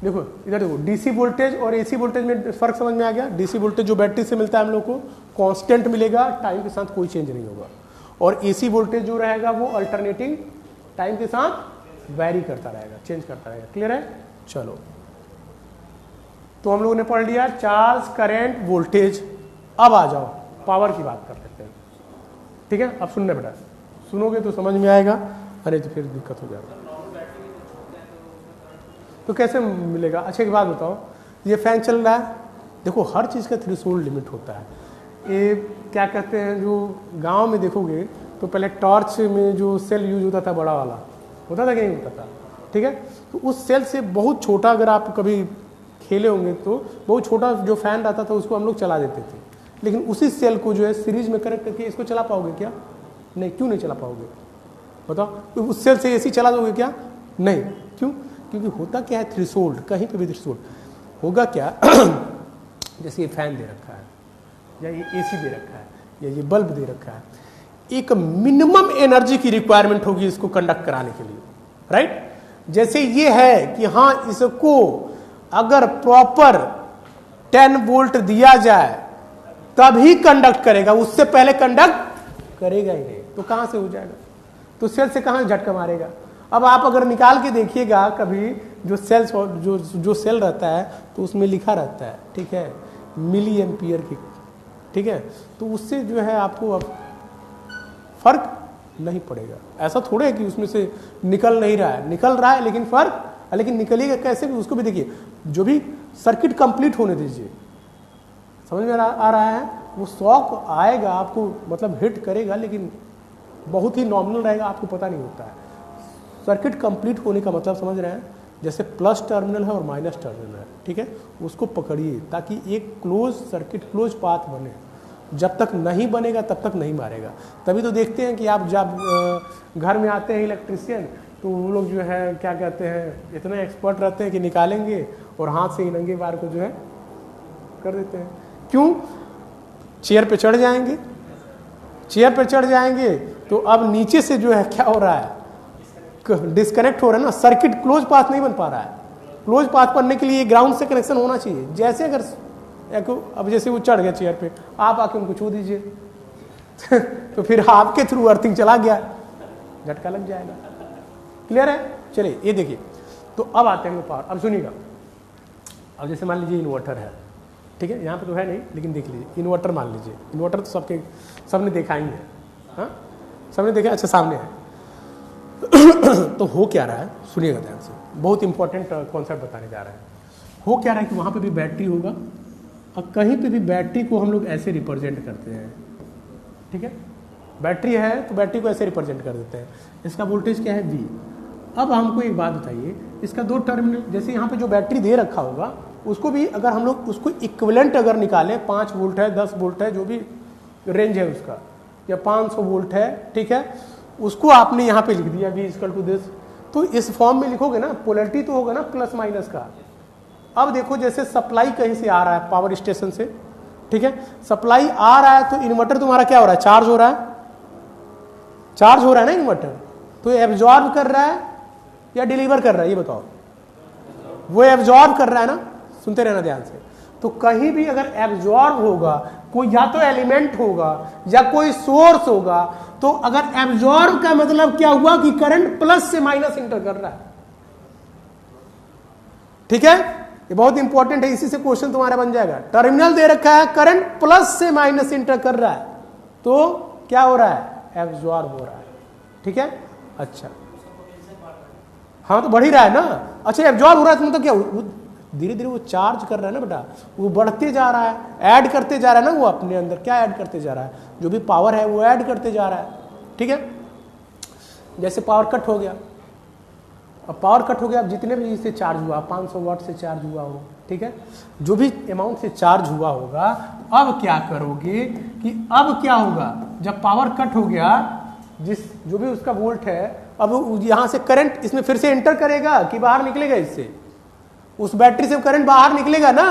देखो इधर देखो, DC वोल्टेज और AC वोल्टेज में फर्क समझ में आ गया। DC वोल्टेज जो बैटरी से मिलता है हम लोग को कांस्टेंट मिलेगा, टाइम के साथ कोई चेंज नहीं होगा, और AC वोल्टेज जो रहेगा वो अल्टरनेटिंग, टाइम के साथ वैरी करता रहेगा, चेंज करता रहेगा, क्लियर है। चलो, तो हम लोगों ने पढ़ लिया चार्ज, करंट, वोल्टेज। अब आ जाओ, पावर की बात कर लेते हैं, ठीक है। अब सुनने बेटा, सुनोगे तो समझ में आएगा, अरे तो फिर दिक्कत हो जाएगा। तो कैसे मिलेगा? अच्छा एक बात बताओ, ये फैन चल रहा है, देखो हर चीज़ का थ्रेशोल्ड लिमिट होता है। ये क्या कहते हैं, जो गांव में देखोगे तो पहले टॉर्च में जो सेल यूज होता था, बड़ा वाला होता था कि नहीं होता था, ठीक है। तो उस सेल से बहुत छोटा, अगर आप कभी खेले होंगे तो बहुत छोटा जो फैन रहता था उसको हम लोग चला देते थे, लेकिन उसी सेल को जो है सीरीज में कनेक्ट करके इसको चला पाओगे क्या? नहीं। क्यों नहीं चला पाओगे बताओ? तो उस सेल से एसी चला दोगे क्या? नहीं। क्यों? क्योंकि होता क्या है, थ्रेशोल्ड, कहीं पे भी थ्रेशोल्ड होगा क्या जैसे ये फैन दे रखा है, या ये एसी दे रखा है, या ये बल्ब दे रखा है, एक मिनिमम एनर्जी की रिक्वायरमेंट होगी इसको कंडक्ट कराने के लिए, राइट। जैसे ये है कि हाँ, इसको अगर प्रॉपर 10 वोल्ट दिया जाए तभी कंडक्ट करेगा, उससे पहले कंडक्ट करेगा ही नहीं, तो कहां से हो जाएगा? तो सेल से कहां झटका मारेगा? अब आप अगर निकाल के देखिएगा कभी, जो सेल्स जो सेल रहता है तो उसमें लिखा रहता है, ठीक है, मिली एम्पियर की, ठीक है। तो उससे जो है आपको अब फर्क नहीं पड़ेगा। ऐसा थोड़े है कि उसमें से निकल नहीं रहा है, निकल रहा है लेकिन फर्क, लेकिन निकलेगा कैसे भी उसको भी देखिए, जो भी सर्किट कंप्लीट होने दीजिए, समझ में आ रहा है, वो शॉक आएगा आपको, मतलब हिट करेगा, लेकिन बहुत ही नॉमिनल रहेगा, आपको पता नहीं होता है। सर्किट कंप्लीट होने का मतलब समझ रहे हैं, जैसे प्लस टर्मिनल है और माइनस टर्मिनल है, ठीक है, उसको पकड़िए ताकि एक क्लोज सर्किट, क्लोज पाथ बने। जब तक नहीं बनेगा तब तक नहीं मारेगा। तभी तो देखते हैं कि आप जब घर में आते हैं इलेक्ट्रिशियन, तो वो लोग जो है क्या कहते हैं, इतने एक्सपर्ट रहते हैं कि निकालेंगे और हाथ से ही नंगे बार को जो है कर देते हैं। क्यों? चेयर पे चढ़ जाएंगे, चेयर पे चढ़ जाएंगे तो अब नीचे से जो है क्या हो रहा है, डिस्कनेक्ट हो रहा है ना, सर्किट क्लोज पाथ नहीं बन पा रहा है। क्लोज पाथ बनने के लिए ग्राउंड से कनेक्शन होना चाहिए। जैसे अगर अब जैसे वो चढ़ गया चेयर पे, आप आके उनको छू दीजिए तो फिर आपके थ्रू अर्थिंग चला गया, झटका लग जाएगा। क्लियर है? चलिए ये देखिए, तो अब आते हैं पावर। अब सुनिएगा, अब जैसे मान लीजिए इन्वर्टर है, ठीक है, यहाँ पे तो है नहीं लेकिन देख लीजिए, इन्वर्टर मान लीजिए, इन्वर्टर तो सबने देखा ही है, हाँ सबने देखा, अच्छा सामने है तो हो क्या रहा है, सुनिएगा ध्यान से, बहुत इंपॉर्टेंट कॉन्सेप्ट बताने जा रहे हैं। हो क्या रहा है कि वहाँ पे भी बैटरी होगा और कहीं पे भी बैटरी को हम लोग ऐसे रिप्रेजेंट करते हैं, ठीक है, बैटरी है तो बैटरी को ऐसे रिप्रेजेंट कर देते हैं। इसका वोल्टेज क्या है, V। अब हमको एक बात बताइए, इसका दो टर्मिनल, जैसे यहाँ पे जो बैटरी दे रखा होगा उसको भी अगर हम लोग उसको इक्विवेलेंट अगर निकालें, 5 वोल्ट है, 10 वोल्ट है, जो भी रेंज है उसका, या 500 वोल्ट है, ठीक है, उसको आपने यहाँ पे लिख दिया V इक्वल टू दिस, तो इस फॉर्म में लिखोगे ना, पोलैरिटी तो होगा ना प्लस माइनस का। अब देखो जैसे सप्लाई कहीं से आ रहा है पावर स्टेशन से, ठीक है, सप्लाई आ रहा है तो इन्वर्टर तुम्हारा क्या हो रहा है, चार्ज हो रहा है, चार्ज हो रहा है ना इन्वर्टर, तो एब्जॉर्ब कर रहा है या डिलीवर कर रहा है, ये बताओ। वो एब्जॉर्ब कर रहा है ना, सुनते रहना ध्यान से। तो कहीं भी अगर एब्जॉर्ब होगा, कोई या तो एलिमेंट होगा या कोई सोर्स होगा, तो अगर एब्जॉर्ब का मतलब क्या हुआ कि करंट प्लस से माइनस इंटर कर रहा है, ठीक है, ये बहुत इंपॉर्टेंट है, इसी से क्वेश्चन तुम्हारा बन जाएगा। टर्मिनल दे रखा है, करंट प्लस से माइनस इंटर कर रहा है, तो क्या हो रहा है, एब्जॉर्ब हो रहा है, ठीक है। अच्छा हाँ तो बढ़ ही रहा है ना, अच्छा एब्जॉर्ब हो रहा है तो मतलब क्या, धीरे धीरे वो चार्ज कर रहा है ना बेटा, वो बढ़ते जा रहा है, ऐड करते जा रहा है ना, वो अपने अंदर क्या ऐड करते जा रहा है, जो भी पावर है वो ऐड करते जा रहा है, ठीक है। जैसे पावर कट हो गया, अब पावर कट हो गया, अब जितने भी से चार्ज हुआ, 500 वाट से चार्ज हुआ हो, ठीक है, जो भी अमाउंट से चार्ज हुआ होगा, अब क्या करोगे कि अब क्या होगा, जब पावर कट हो गया, जो भी उसका वोल्ट है, अब यहां से करंट इसमें फिर से एंटर करेगा कि बाहर निकलेगा, इससे उस बैटरी से करंट बाहर निकलेगा ना,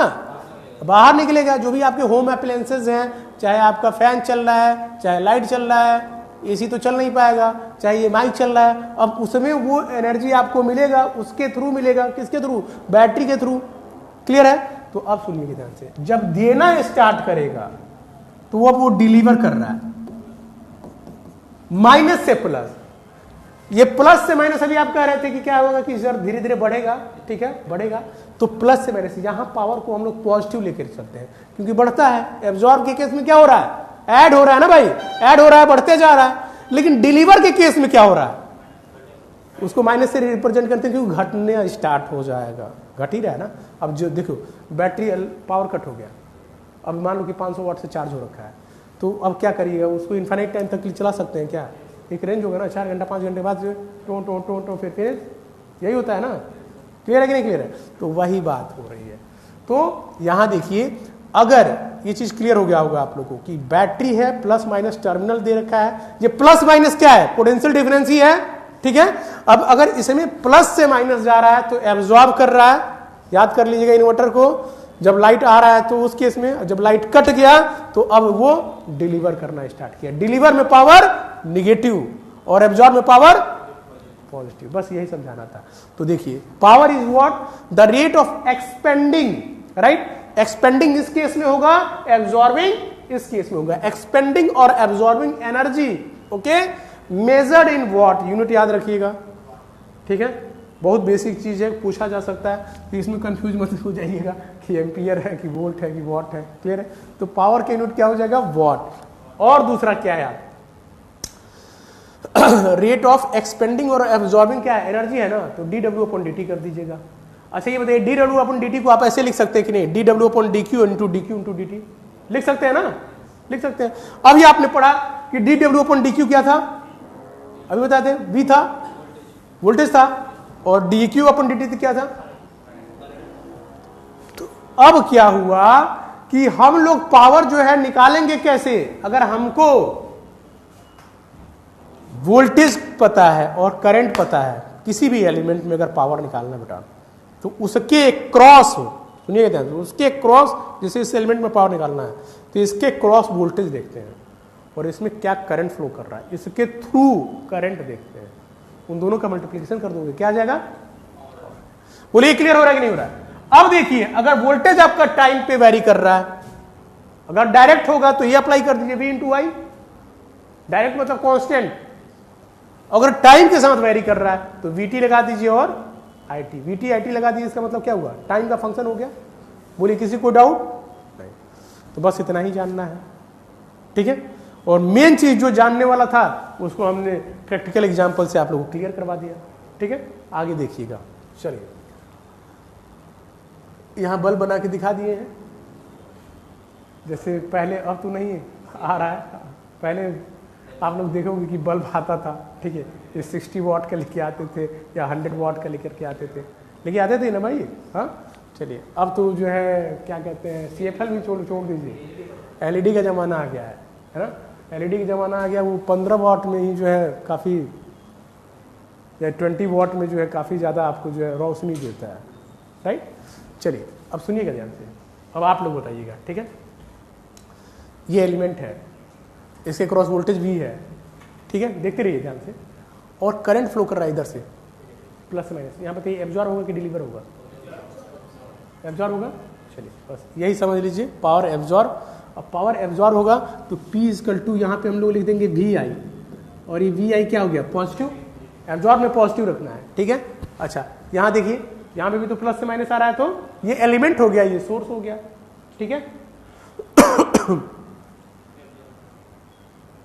बाहर निकलेगा। जो भी आपके होम अप्लायंसेस हैं, चाहे आपका फैन चल रहा है, चाहे लाइट चल रहा है, एसी तो चल नहीं पाएगा, चाहे ये माइक चल रहा है, अब उसमें वो एनर्जी आपको मिलेगा, उसके थ्रू मिलेगा, किसके थ्रू, बैटरी के थ्रू। क्लियर है? तो अब सुनिए ध्यान से, जब देना स्टार्ट करेगा तो अब वो डिलीवर कर रहा है, माइनस से प्लस, ये प्लस से माइनस, अभी आप कह रहे थे कि क्या होगा कि सर धीरे धीरे बढ़ेगा, ठीक है, बढ़ेगा, तो प्लस से माइनस, यहां पावर को हम लोग पॉजिटिव लेकर चलते हैं क्योंकि बढ़ता है। एब्जॉर्ब के केस में क्या हो रहा है, ऐड हो रहा है ना भाई, ऐड हो रहा है, बढ़ते जा रहा है। लेकिन डिलीवर के केस में क्या हो रहा है, उसको माइनस से रिप्रेजेंट करते हैं क्योंकि घटने स्टार्ट हो जाएगा, घट ही रहा है ना। अब जो देखो बैटरी पावर कट हो गया, अब मान लो कि 500 वाट से चार्ज हो रखा है, तो अब क्या करिएगा, उसको इन्फाइनाइट टाइम तक चला सकते हैं क्या, एक रेंज होगा ना, 4 घंटा 5 घंटे बाद जो टो फिर यही होता है ना। क्लियर है कि नहीं क्लियर है? तो वही बात हो रही है। तो यहां देखिए, अगर ये चीज क्लियर हो गया होगा आप लोगों को कि बैटरी है, प्लस माइनस टर्मिनल दे रखा है, ये प्लस माइनस क्या है, पोटेंशियल डिफरेंस ही है, ठीक है। अब अगर इसमें प्लस से माइनस जा रहा है तो एब्जॉर्ब कर रहा है, याद कर लीजिएगा इन्वर्टर को, जब लाइट आ रहा है तो उस केस में, जब लाइट कट गया तो अब वो डिलीवर करना स्टार्ट किया, डिलीवर में पावर निगेटिव और एब्जॉर्ब में पावर पॉजिटिव, बस यही समझाना था। तो देखिए power is what, the rate of expanding, right, expanding इस केस में होगा, एब्जॉर्बिंग इस केस में होगा, एक्सपेंडिंग और absorbing energy, okay, measured in what, unit याद रखिएगा, ठीक है, बहुत बेसिक चीज है, पूछा जा सकता है, तो इसमें कंफ्यूज मत हो जाइएगा कि एम्पियर है कि वोल्ट है कि वॉट है, क्लियर है। तो पावर के यूनिट क्या हो जाएगा, वॉट। और दूसरा क्या है, रेट ऑफ एक्सपेंडिंग और एब्जॉर्बिंग क्या है, एनर्जी है ना, तो dW/dt कर दीजिएगा। अच्छा ये बताइए dW/dt को आप ऐसे लिख सकते हैं कि नहीं, dW/dq इंटू dt लिख सकते हैं ना, लिख सकते हैं। अभी आपने पढ़ा कि dW/dq क्या था, अभी बताते हैं, V था, वोल्टेज था, और dQ/dt क्या था। तो अब क्या हुआ कि हम लोग पावर जो है निकालेंगे कैसे, अगर हमको वोल्टेज पता है और करंट पता है, किसी भी एलिमेंट में अगर पावर निकालना बेटा, तो उसके क्रॉस, सुनिए ध्यान से, उसके क्रॉस, जैसे इस एलिमेंट में पावर निकालना है तो इसके क्रॉस वोल्टेज देखते हैं और इसमें क्या करंट फ्लो कर रहा है, इसके थ्रू करंट देखते हैं, उन दोनों का मल्टीप्लिकेशन कर दोगे क्या आ जाएगा, बोलिए क्लियर हो रहा है कि नहीं हो रहा है। अब देखिए अगर वोल्टेज आपका टाइम पे वेरी कर रहा है, अगर डायरेक्ट होगा तो ये अप्लाई कर दीजिए V इंटू आई, डायरेक्ट मतलब कांस्टेंट, अगर टाइम के साथ वेरी कर रहा है तो VT लगा दीजिए और IT, VT IT लगा दीजिए, इसका मतलब क्या हुआ, टाइम का फंक्शन हो गया। बोलिए किसी को डाउट नहीं, तो बस इतना ही जानना है, ठीक है। और मेन चीज जो जानने वाला था उसको हमने प्रैक्टिकल एग्जांपल से आप लोगों को क्लियर करवा दिया, ठीक है। आगे देखिएगा, चलिए यहां बल्ब बना के दिखा दिए हैं, जैसे पहले, अब तो नहीं आ रहा है, पहले आप लोग देखोगे कि बल्ब आता था, ठीक है, ये 60 वाट का लेके आते थे या 100 वाट का लेकर के आते थे, लेके आते थे ना भाई, हाँ। चलिए अब तो जो है क्या कहते हैं, CFL भी छोड़ दीजिए, LED का जमाना आ गया है ना, LED का जमाना आ गया, वो 15 वाट में ही जो है काफ़ी, या 20 वाट में जो है काफ़ी ज़्यादा आपको जो है रोशनी देता है, राइट। चलिए अब सुनिएगा ध्यान से, अब आप लोग बताइएगा, ठीक है। ये एलिमेंट है, इसके क्रॉस वोल्टेज भी है, ठीक है, देखते रहिए ध्यान से, और करंट फ्लो कर रहा है इधर से, प्लस माइनस, यहाँ बताइए एब्जॉर्ब होगा कि डिलीवर होगा, एब्जॉर्ब होगा। चलिए बस यही समझ लीजिए, पावर एब्जॉर्ब। अब पावर एब्जॉर्ब होगा तो P इक्वल टू, यहाँ पे हम लोग लिख देंगे VI, और ये VI क्या हो गया, पॉजिटिव, एब्जॉर्ब में पॉजिटिव रखना है, ठीक है। अच्छा यहाँ देखिए, यहाँ पे भी तो प्लस से माइनस आ रहा है, तो ये एलिमेंट हो गया, ये सोर्स हो गया, ठीक है।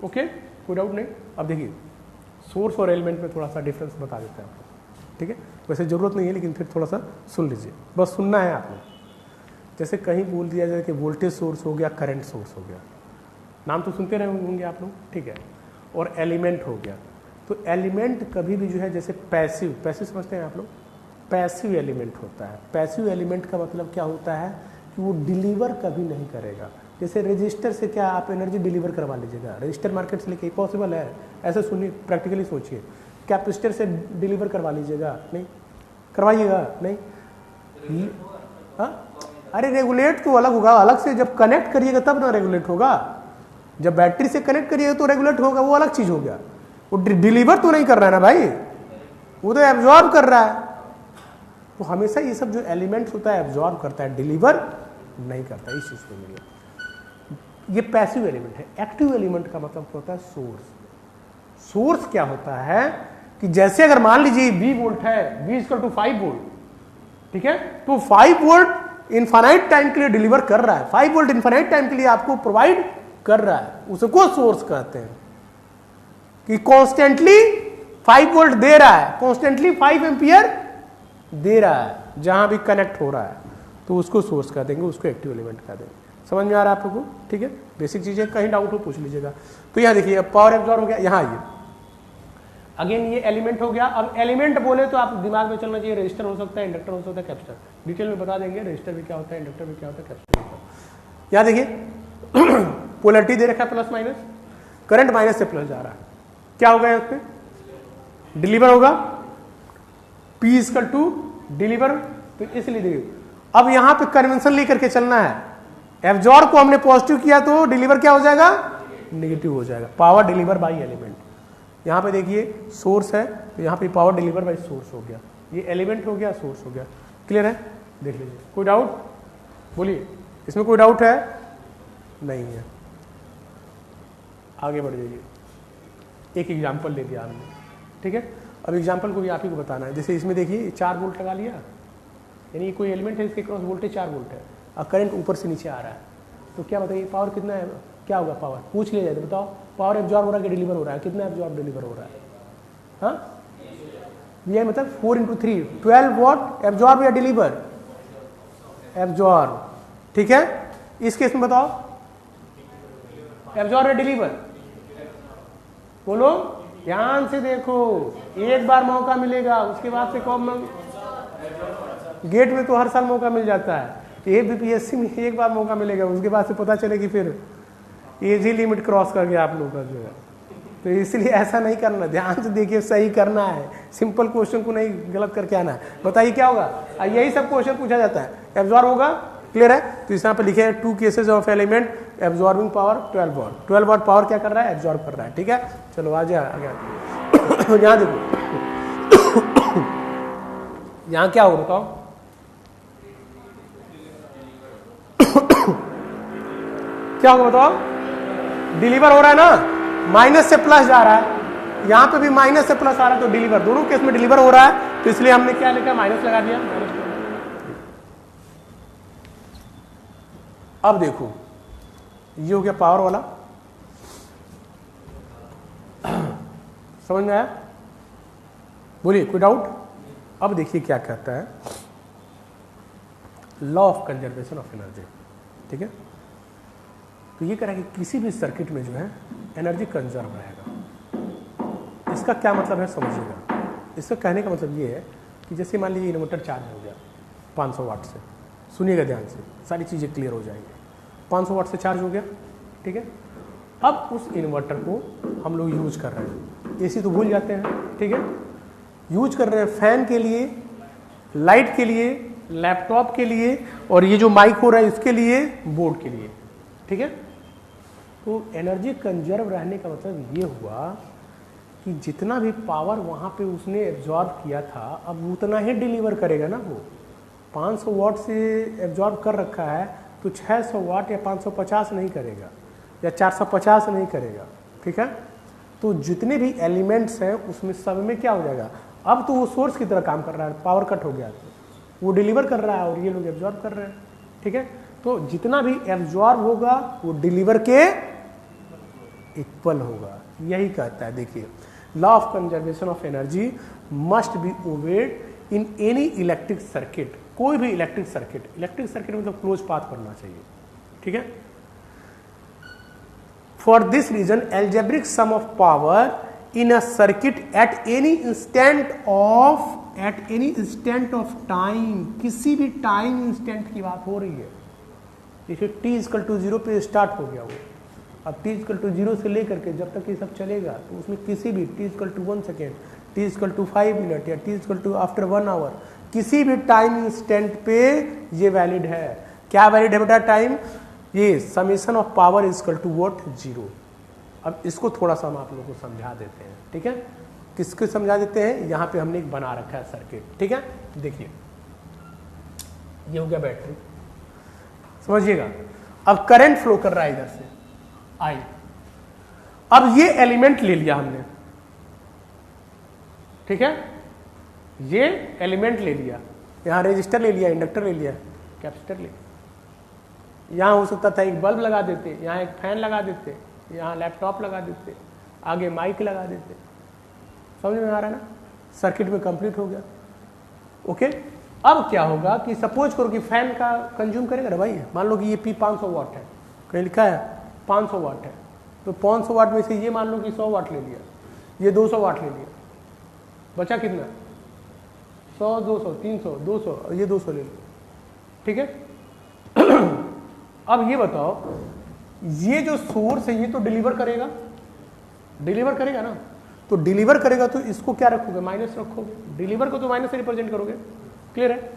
ओके, कोई डाउट नहीं। अब देखिए सोर्स और एलिमेंट में थोड़ा सा डिफरेंस बता देते हैं आपको, ठीक है, वैसे जरूरत नहीं है लेकिन फिर थोड़ा सा सुन लीजिए, बस सुनना है आपने। जैसे कहीं बोल दिया जाए कि वोल्टेज सोर्स हो गया, करंट सोर्स हो गया, नाम तो सुनते रहे होंगे आप लोग, ठीक है, और एलिमेंट हो गया, तो एलिमेंट कभी भी जो है जैसे पैसिव, पैसिव समझते हैं आप लोग, पैसिव एलिमेंट होता है। पैसिव एलिमेंट का मतलब क्या होता है कि वो डिलीवर कभी नहीं करेगा। जैसे रजिस्टर से क्या आप एनर्जी डिलीवर करवा लीजिएगा, रजिस्टर मार्केट से लेके पॉसिबल है, ऐसे सुनिए, प्रैक्टिकली सोचिए, कैपेसिटर से डिलीवर करवा लीजिएगा, नहीं करवाइएगा, नहीं, हाँ, अरे रेगुलेट तो अलग होगा, अलग से जब कनेक्ट करिएगा तब ना रेगुलेट होगा, जब बैटरी से कनेक्ट करिएगा तो रेगुलेट होगा, वो अलग चीज हो गया, वो डिलीवर तो नहीं कर रहा है ना भाई, वो तो एब्जॉर्ब कर रहा है। तो हमेशा ये सब जो एलिमेंट्स होता है एब्जॉर्ब करता है, डिलीवर नहीं करता, इस चीज को मिले। ये पैसिव एलिमेंट है। एक्टिव एलिमेंट का मतलब होता है सोर्स। सोर्स क्या होता है कि जैसे अगर मान लीजिए V वोल्ट है, V इक्वल टू 5 वोल्ट, ठीक है, तो 5 वोल्ट इनफाइनाइट टाइम के लिए डिलीवर कर रहा है, 5 वोल्ट इनफाइनाइट टाइम के लिए आपको प्रोवाइड कर रहा है उसको सोर्स कहते हैं। कि कॉन्स्टेंटली 5 वोल्ट दे रहा है, कॉन्स्टेंटली 5 एम्पियर दे रहा है जहां भी कनेक्ट हो रहा है, तो उसको सोर्स कह देंगे, उसको एक्टिव एलिमेंट कह देंगे। समझ में आ रहा है आप लोगों को? ठीक है, बेसिक चीजें, कहीं डाउट हो पूछ लीजिएगा। तो यहाँ देखिए पावर एब्जॉर्ब हो गया, यहाँ आइए अगेन ये एलिमेंट हो गया। अब एलिमेंट बोले तो आप दिमाग में चलना चाहिए, रजिस्टर हो सकता है, इंडक्टर हो सकता है, कैपेसिटर, डिटेल में बता देंगे रजिस्टर भी क्या होता है, इंडक्टर भी क्या होता है, कैपेसिटर भी क्या होता है। यहाँ देखिए पोलरिटी दे रखा है प्लस माइनस, करंट माइनस से प्लस जा रहा है, क्या होगा यहाँ पे डिलीवर होगा, P इक्वल टू डिलीवर, तो इसलिए देखिए अब यहां पे कन्वेंशन लेकर के चलना है। एब्जॉर्ब को हमने पॉजिटिव किया तो डिलीवर क्या हो जाएगा, नेगेटिव हो जाएगा, पावर डिलीवर बाई एलिमेंट। यहां पे देखिए सोर्स है तो यहां पे पावर डिलीवर बाई सोर्स हो गया, ये एलिमेंट हो गया, सोर्स हो गया। क्लियर है? देख लीजिए, कोई डाउट बोलिए, इसमें कोई डाउट है? नहीं है, आगे बढ़ जाइए। एक एग्जाम्पल ले दिया हमने, ठीक है। अब एग्जाम्पल को भी आप ही को बताना है। जैसे इसमें देखिए 4 वोल्ट लगा लिया, यानी कोई एलिमेंट है इसके क्रॉस वोल्टेज 4 वोल्ट है और करंट ऊपर से नीचे आ रहा है, तो क्या बताइए पावर कितना है, क्या होगा पावर, पूछ लिया जाए तो बताओ पावर एब्जॉर्ब हो रहा है कि डिलीवर हो रहा है, कितना एब्जॉर्ब डिलीवर हो रहा है? हाँ ये मतलब 4 × 3 12 वॉट एब्जॉर्ब या डिलीवर, एब्जॉर्ब, ठीक है। इस केस में बताओ एब्जॉर्ब या डिलीवर, बोलो ध्यान से देखो, एक बार मौका मिलेगा उसके बाद से कौन गेट में तो हर साल मौका मिल जाता है, ये बीपीएससी में एक बार मौका मिलेगा, उसके बाद से पता चलेगी फिर एज ही लिमिट क्रॉस कर गया आप लोगों का जो है। तो इसलिए ऐसा नहीं करना, ध्यान से देखिए, सही करना है, सिंपल क्वेश्चन को नहीं गलत करके आना है। बताइए क्या होगा, यही सब क्वेश्चन पूछा जाता है, एब्जॉर्ब होगा, क्लियर है। तो इस यहाँ पे लिखे हैं 2 cases of element absorbing power 12 what, 12 what power क्या कर रहा है, एब्जॉर्ब कर रहा है, ठीक है। चलो आ जाए आगे। यहाँ देखो यहाँ क्या होगा बताओ, क्या होगा बताओ, डिलीवर हो रहा है ना, माइनस से प्लस जा रहा है, यहां पे भी माइनस से प्लस आ रहा है, तो डिलीवर, दोनों केस में डिलीवर हो रहा है, तो इसलिए हमने क्या लिखा, माइनस लगा दिया। अब देखो ये हो गया पावर वाला, समझ में आया? बोलिए कोई डाउट? अब देखिए क्या कहता है law of conservation of energy, ठीक है। तो ये कह रहा है कि किसी भी सर्किट में जो है एनर्जी कंजर्व रहेगा। इसका क्या मतलब है समझिएगा। इसका कहने का मतलब ये है कि जैसे मान लीजिए इन्वर्टर चार्ज हो गया 500 वाट से, सुनिएगा ध्यान से, सारी चीज़ें क्लियर हो जाएंगी। 500 वाट से चार्ज हो गया, ठीक है। अब उस इन्वर्टर को हम लोग यूज कर रहे हैं, एसी तो भूल जाते हैं, ठीक है, यूज कर रहे हैं फैन के लिए, लाइट के लिए, लैपटॉप के लिए, और ये जो माइक हो रहा है इसके लिए, बोर्ड के लिए, ठीक है। तो एनर्जी कंजर्व रहने का मतलब ये हुआ कि जितना भी पावर वहाँ पे उसने एब्जॉर्ब किया था अब उतना ही डिलीवर करेगा ना। वो 500 वाट से एब्जॉर्ब कर रखा है तो 600 वाट या 550 नहीं करेगा या 450 नहीं करेगा, ठीक है। तो जितने भी एलिमेंट्स हैं उसमें सब में क्या हो जाएगा, अब तो वो सोर्स की तरह काम कर रहा है, पावर कट हो गया तो वो डिलीवर कर रहा है और ये लोग एब्जॉर्ब कर रहे हैं, ठीक है। तो जितना भी एब्जॉर्ब होगा वो डिलीवर के इक्वल होगा, यही कहता है। देखिए law of conservation of energy must be obeyed in any electric circuit, कोई भी इलेक्ट्रिक सर्किट, इलेक्ट्रिक सर्किट मतलब क्लोज पाथ करना चाहिए, ठीक है। For this reason algebraic sum of power in a circuit at any instant of time, किसी भी time instant की बात हो रही है। जैसे t=0 पे स्टार्ट हो गया वो, अब t=0 से लेकर के जब तक ये सब चलेगा तो उसमें किसी भी t=1 सेकेंड, t=5 मिनट या t=आफ्टर 1 आवर, किसी भी टाइम इंस्टेंट पे ये वैलिड है। क्या वैलिड है बेटा टाइम, ये summation of power equal to what, 0। अब इसको थोड़ा सा हम आप लोगों को समझा देते हैं, ठीक है। किसको समझा देते हैं, यहाँ पे हमने एक बना रखा है सर्किट, ठीक है। देखिए ये हो गया बैटरी, समझिएगा। अब करंट फ्लो कर रहा है इधर से आई, अब ये एलिमेंट ले लिया हमने, ठीक है, ये एलिमेंट ले लिया, यहां रेजिस्टर ले लिया, इंडक्टर ले लिया, कैपेसिटर ले लिया, यहाँ हो सकता था एक बल्ब लगा देते, यहाँ एक फैन लगा देते, यहाँ लैपटॉप लगा देते, आगे माइक लगा देते। समझ में आ रहा है ना, सर्किट में कंप्लीट हो गया। ओके, अब क्या होगा कि सपोज करो कि फैन का कंज्यूम करेगा ना भाई, मान लो कि ये पी 500 वाट है, कहीं लिखा है 500 वाट है, तो 500 वाट में से ये मान लो कि 100 वाट ले लिया, ये 200 वाट ले लिया, बचा कितना 100, 200, 300, 200, ये 200 ले लिया। ठीक है अब ये बताओ, ये जो सोर्स है ये तो डिलीवर करेगा, डिलीवर करेगा ना, तो डिलीवर करेगा तो इसको क्या रखोगे, माइनस रखोगे, डिलीवर को तो माइनस से रिप्रेजेंट करोगे। क्लियर है।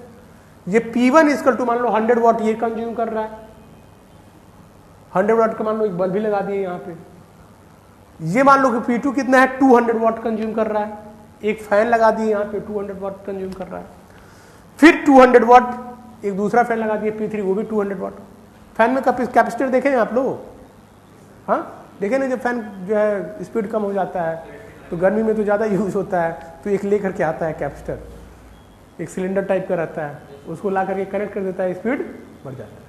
ये P1 इक्वल टू मान लो 100 वाट ये कंज्यूम कर रहा है, 100 वाट का मान लो एक बल्ब भी लगा दिए यहाँ पे। ये मान लो कि P2 कितना है 200 वाट कंज्यूम कर रहा है, एक फैन लगा दिए यहाँ पे 200 वाट कंज्यूम कर रहा है। फिर 200 वाट एक दूसरा फैन लगा दिए P3, वो भी 200 वाट। फैन में कैपेसिटर देखे हैं आप लोग, हाँ देखे ना, जब फैन जो है स्पीड कम हो जाता है तो गर्मी में तो ज़्यादा यूज होता है, तो एक लेकर के आता है कैपेसिटर, एक सिलेंडर टाइप का रहता है, उसको ला करके कनेक्ट कर देता है, स्पीड बढ़ जाता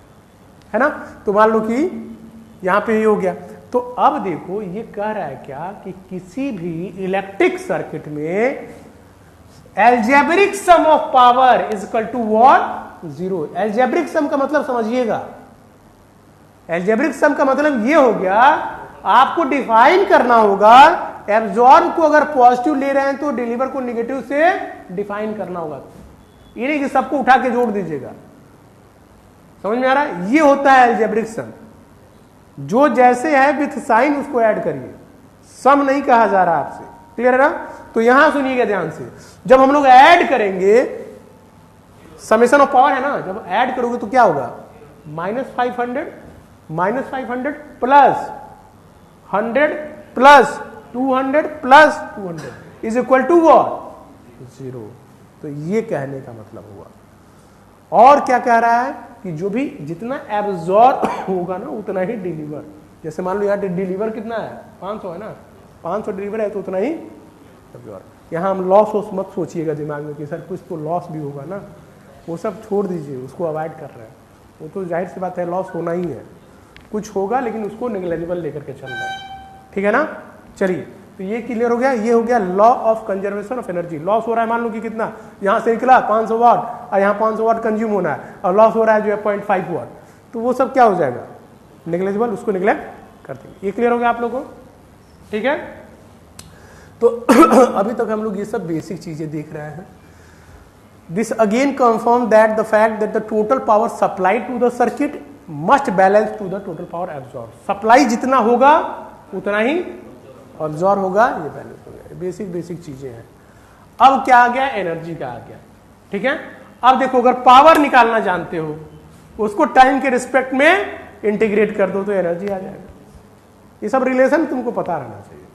है ना। तो मान लो कि यहाँ पे ये हो गया। तो अब देखो ये कह रहा है क्या कि किसी भी इलेक्ट्रिक सर्किट में algebraic sum of power is equal to what, 0। Algebraic sum का मतलब समझिएगा, एल्जेब्रिक सम का मतलब ये हो गया, आपको डिफाइन करना होगा एब्जॉर्ब को अगर पॉजिटिव ले रहे हैं तो डिलीवर को नेगेटिव से डिफाइन करना होगा। ये नहीं कि सबको उठा के जोड़ दीजिएगा। समझ में आ रहा है, ये होता है एल्जेब्रिक सम। जो जैसे है विथ साइन उसको ऐड करिए, सम नहीं कहा जा रहा आपसे। क्लियर है ना। तो यहां सुनिएगा ध्यान से, जब हम लोग ऐड करेंगे, समेशन ऑफ पावर है ना, जब ऐड करोगे तो क्या होगा, -500 plus 100 plus 200 plus 200 is equal to what, 0। तो ये कहने का मतलब हुआ। और क्या कह रहा है कि जो भी जितना एब्जॉर्ब होगा ना उतना ही डिलीवर। जैसे मान लो यहाँ डिलीवर कितना है 500 है ना, 500 डिलीवर है तो उतना ही एब्जॉर्ब। यहाँ हम लॉस मत सोचिएगा दिमाग में कि सर कुछ तो लॉस भी होगा ना, वो सब छोड़ दीजिए, उसको अवॉइड कर रहे हैं। वो तो जाहिर सी बात है लॉस होना ही है, कुछ होगा लेकिन उसको नेग्लेजिबल लेकर के चल रहा है। ठीक है ना। चलिए, तो ये क्लियर हो गया। ये हो गया law of conservation of energy. Loss हो रहा है मान लो कि कितना, यहाँ से निकला 500 वाट और यहाँ 500 वाट कंज्यूम होना है, और लॉस हो रहा है जो है 0.5 वाट, तो वो सब क्या हो जाएगा, नेग्लेजिबल, उसको निग्लेक्ट कर देंगे। ये क्लियर हो गया आप लोगों को। ठीक है। तो अभी तक हम लोग ये सब बेसिक चीजें देख रहे हैं। This again confirm that the fact that the total power supply to the circuit must balance to the total power absorb. Supply जितना होगा उतना ही एब्जॉर्ब होगा, ये बैलेंस हो गया। बेसिक चीजें हैं। अब क्या आ गया, एनर्जी का आ गया। ठीक है। अब देखो, अगर पावर निकालना जानते हो, उसको टाइम के रिस्पेक्ट में इंटीग्रेट कर दो तो एनर्जी आ जाएगा। ये सब रिलेशन तुमको पता रहना चाहिए।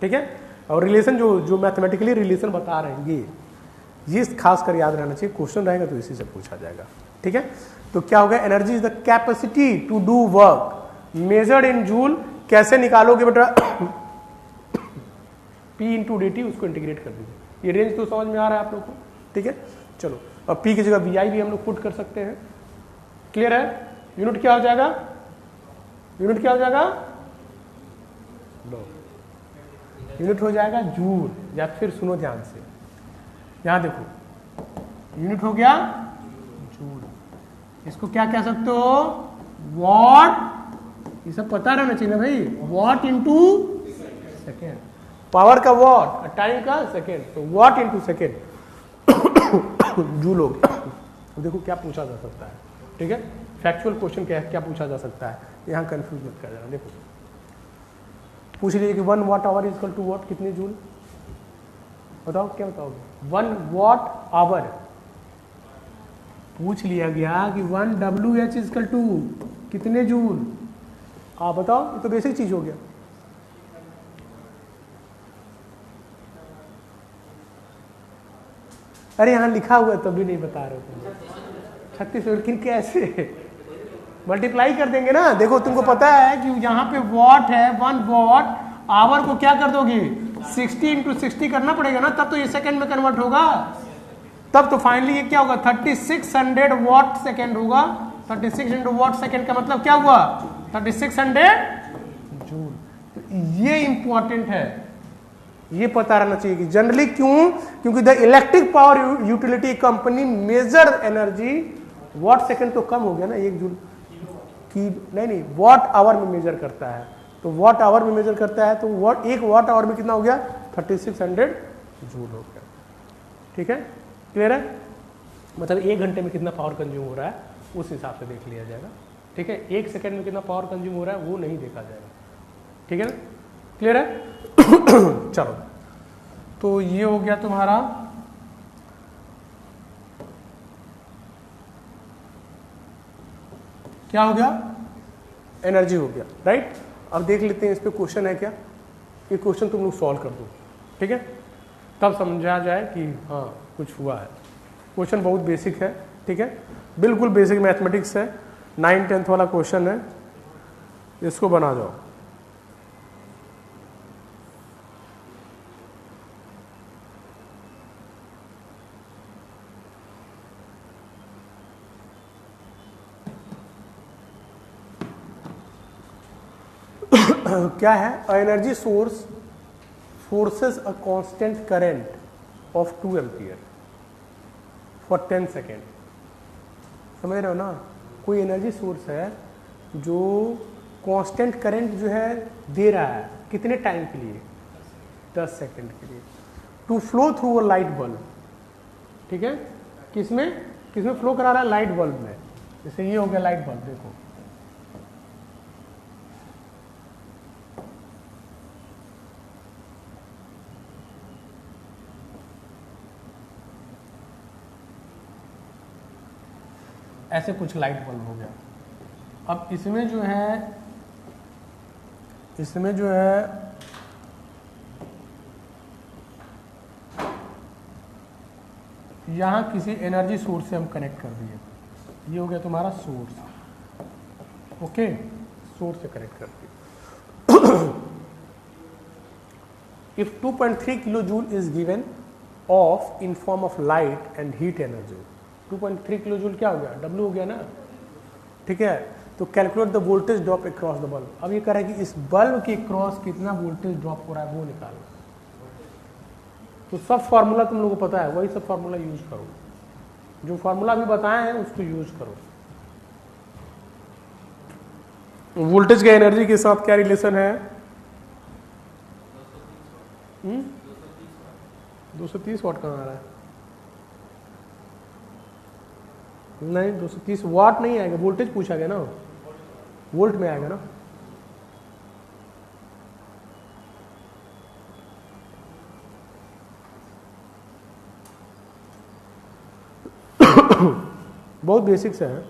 ठीक है। और रिलेशन जो मैथमेटिकली रिलेशन बता रहे हैं ये खास कर याद रहना चाहिए। क्वेश्चन रहेगा तो इसी से पूछा जाएगा। ठीक है। तो क्या होगा, energy is the capacity to do work measured in joule. कैसे निकालोगे बेटा, P इंटू डी टी, उसको इंटीग्रेट कर दीजिए। ये रेंज तो समझ में आ रहा है आप लोग को। ठीक है। चलो, अब P की जगह VI भी हम लोग पुट कर सकते हैं। क्लियर है। यूनिट क्या हो जाएगा, यूनिट क्या हो जाएगा, यूनिट हो जाएगा जूल। या फिर सुनो ध्यान से, यहां देखो, यूनिट हो गया जूल। इसको क्या कह सकते हो, वॉट। ये सब पता रहना चाहिए ना भाई, वॉट इंटू सेकेंड। पावर का वॉट, टाइम का सेकेंड, तो वॉट इंटू सेकेंड जूल हो गया। देखो क्या पूछा जा सकता है। ठीक है। फैक्चुअल क्वेश्चन क्या पूछा जा सकता है, यहां कंफ्यूज मत कर जाना। देखो पूछ लीजिए कि 1 watt hour is equal to watt, कितने जूल, बताओ क्या बताओगे। 1 वाट आवर पूछ लिया गया कि 1 WH इज इक्वल टू कितने जूल, आप बताओ। ये तो बेसिक चीज हो गया। अरे यहां लिखा हुआ है तब भी नहीं बता रहे हो 36, लेकिन कैसे मल्टीप्लाई कर देंगे ना। देखो तुमको पता है कि यहाँ पे वॉट है, 1 वॉट आवर को क्या कर दोगे, 60 इंटू 60 करना पड़ेगा ना, तब तो ये सेकंड में कन्वर्ट होगा। तब तो फाइनली ये क्या होगा, 3600 वॉट सेकंड होगा। 36 इंटू वॉट सेकेंड का मतलब क्या हुआ 3600 जूल। तो ये इंपॉर्टेंट है, ये पता रहना चाहिए कि जनरली क्यों, क्योंकि the electric power utility company measure energy watt second तो कम हो गया ना 1 जूल की, नहीं वॉट आवर में मेजर करता है, तो वॉट आवर में मेजर करता है तो वॉट 1 वॉट आवर में कितना हो गया 3600 जूल हो गया। ठीक है, क्लियर है, मतलब 1 घंटे में कितना पावर कंज्यूम हो रहा है उस हिसाब से देख लिया जाएगा। ठीक है, 1 सेकेंड में कितना पावर कंज्यूम हो रहा है वो नहीं देखा जाएगा। ठीक है ना, क्लियर है। चलो, तो ये हो गया तुम्हारा क्या हो गया, एनर्जी हो गया, राइट। अब देख लेते हैं इस पे क्वेश्चन है क्या, ये क्वेश्चन तुम लोग सॉल्व कर दो। ठीक है, तब समझा जाए कि हाँ कुछ हुआ है। क्वेश्चन बहुत बेसिक है, ठीक है, बिल्कुल बेसिक मैथमेटिक्स है, 9th-10th वाला क्वेश्चन है, इसको बना जाओ। क्या है, energy source forces a constant current of 2 ampere for 10 second. समझ रहे हो ना, कोई एनर्जी सोर्स है जो कांस्टेंट करंट जो है दे रहा है, कितने टाइम के लिए 10 सेकेंड के लिए, to flow through a light bulb. ठीक है, किसमें किसमें फ्लो करा रहा है, लाइट बल्ब में। जैसे ये हो गया लाइट बल्ब, देखो ऐसे कुछ लाइट बल्ब हो गया। अब इसमें जो है यहां किसी एनर्जी सोर्स से हम कनेक्ट कर दिए, ये हो गया तुम्हारा सोर्स। ओके, सोर्स से कनेक्ट कर दिए। If 2.3 kilo joule is given of in form of light and heat energy, 2.3 kilo joule क्या हो गया, W हो गया ना। ठीक है, तो calculate the voltage drop across the bulb. अब ये कह रहा है कि इस बल्ब के क्रॉस कितना वोल्टेज ड्रॉप हो रहा है वो निकालो। तो सब फार्मूला तुम लोगों को पता है, वही सब फार्मूला यूज करो, जो फार्मूला भी बताए हैं उसको यूज करो। वोल्टेज का एनर्जी के साथ क्या रिलेशन है, 230 वाट कहाँ आ रहा है, नहीं 230 वाट नहीं आएगा, वोल्टेज पूछा गया ना, वोल्ट में आएगा ना। बहुत बेसिक से है,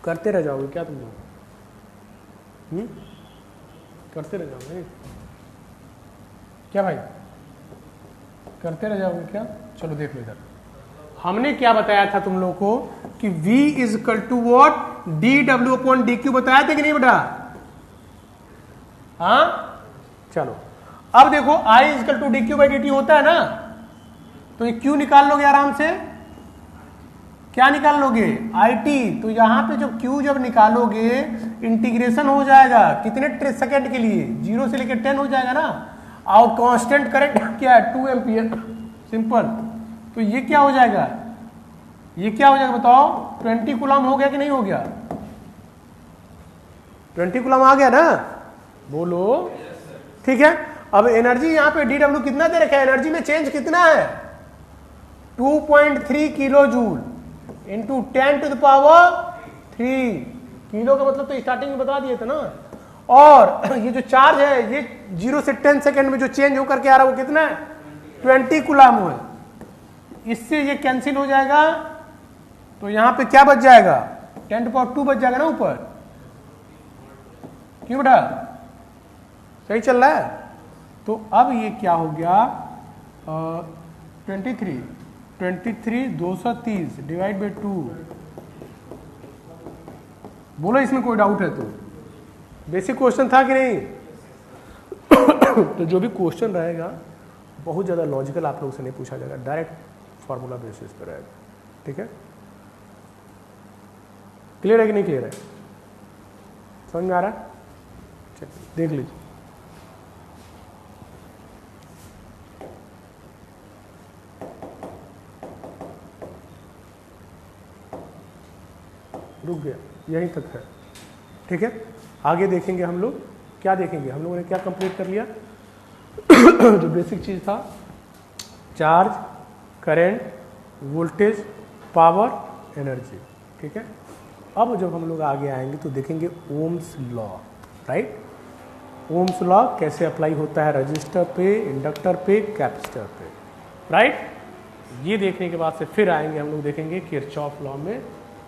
करते रह जाओगे क्या तुम लोग, करते रह जाओगे क्या भाई, करते रह जाओगे क्या। चलो देख लो इधर, हमने क्या बताया था तुम लोगों को कि V is equal to what, dW upon dQ बताया था कि नहीं बेटा, हाँ। चलो अब देखो I is equal to dQ by dt होता है ना, तो ये Q निकाल लोगे आराम से, क्या निकाल लोगे IT। तो यहां पे जब Q जब निकालोगे इंटीग्रेशन हो जाएगा कितने सेकंड के लिए, 0 से लेकर 10 हो जाएगा ना, और कांस्टेंट करंट क्या है 2 एम्पियर, सिंपल। तो ये क्या हो जाएगा, ये क्या हो जाएगा बताओ, 20 कूलम हो गया कि नहीं हो गया, 20 कूलम आ गया ना, बोलो। ठीक है, अब एनर्जी यहाँ पे dW कितना दे रखा है, एनर्जी में चेंज कितना है 2.3 kilo joule into 10 to the power 3। Kilo का मतलब तो स्टार्टिंग में बता दिए थे ना। और ये जो चार्ज है ये 0 से 10 सेकेंड में जो चेंज होकर के आ रहा है वो कितना है 20 कूलम है। इससे ये कैंसिल हो जाएगा, तो यहां पे क्या बच जाएगा 10 टू पावर 2 बच जाएगा ना ऊपर, क्यों बेटा, सही चल रहा है। तो अब ये क्या हो गया 23 230 डिवाइड बाई 2। बोलो इसमें कोई डाउट है तो, बेसिक क्वेश्चन था कि नहीं। तो जो भी क्वेश्चन रहेगा बहुत ज़्यादा लॉजिकल आप लोगों से नहीं पूछा जाएगा, डायरेक्ट फार्मूला बेसिस पर रहेगा, ठीक है। क्लियर है कि नहीं क्लियर है? समझ में आ रहा है? चलिए देख लीजिए। रुक गया, यहीं तक है। ठीक है, आगे देखेंगे हम लोग। क्या देखेंगे? हम लोगों ने क्या कंप्लीट कर लिया? जो बेसिक चीज़ था, charge, current, voltage, power, energy. ठीक है, अब जब हम लोग आगे आएंगे तो देखेंगे Ohm's law. Right, Ohm's law कैसे अप्लाई होता है रजिस्टर पे, इंडक्टर पे, कैपेसिटर पे। राइट, ये देखने के बाद से फिर आएंगे हम लोग देखेंगे किरचॉफ लॉ में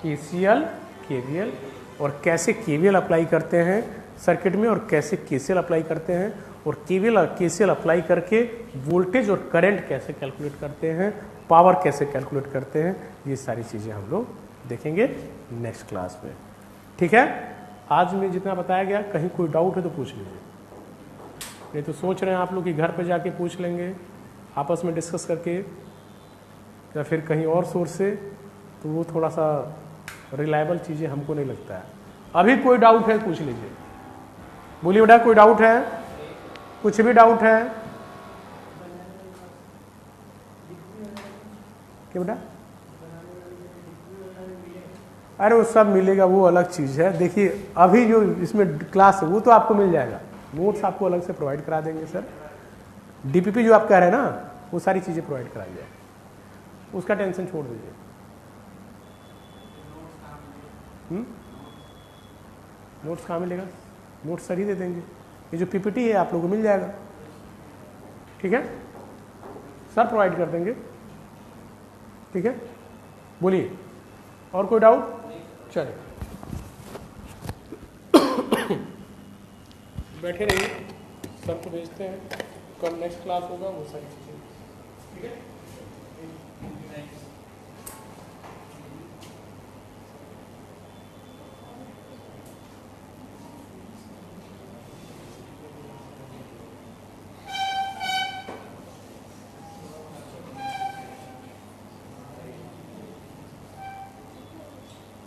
केसीएल, केवीएल, और कैसे केवीएल अप्लाई करते हैं सर्किट में और कैसे केसीएल अप्लाई करते हैं, और केवीएल और केसीएल अप्लाई करके वोल्टेज और करंट कैसे कैलकुलेट करते हैं, पावर कैसे कैलकुलेट करते हैं। ये सारी चीज़ें हम लोग देखेंगे नेक्स्ट क्लास में। ठीक है, आज में जितना बताया गया, कहीं कोई डाउट है तो पूछ लीजिए, नहीं तो सोच रहे हैं आप लोग कि घर पे जाके पूछ लेंगे आपस में डिस्कस करके या फिर कहीं और सोर्स से, तो वो थोड़ा सा रिलायबल चीज़ें हमको नहीं लगता है। अभी कोई डाउट है पूछ लीजिए, बोलिए बेटा कोई डाउट है? कुछ भी डाउट है क्या बेटा? अरे वो सब मिलेगा, वो अलग चीज़ है। देखिए अभी जो इसमें क्लास है वो तो आपको मिल जाएगा, नोट्स आपको अलग से प्रोवाइड करा देंगे सर। डीपीपी जो आप कह रहे हैं ना, वो सारी चीज़ें प्रोवाइड कराई जाए, उसका टेंशन छोड़ दीजिए। नोट्स कहाँ मिलेगा? नोट्स सर ही दे देंगे, ये जो पीपीटी है आप लोगों को मिल जाएगा। ठीक है, सर प्रोवाइड कर देंगे। ठीक है, बोलिए और कोई डाउट? चलिए बैठे रहिए, सर को भेजते हैं, कल नेक्स्ट क्लास होगा वो सारी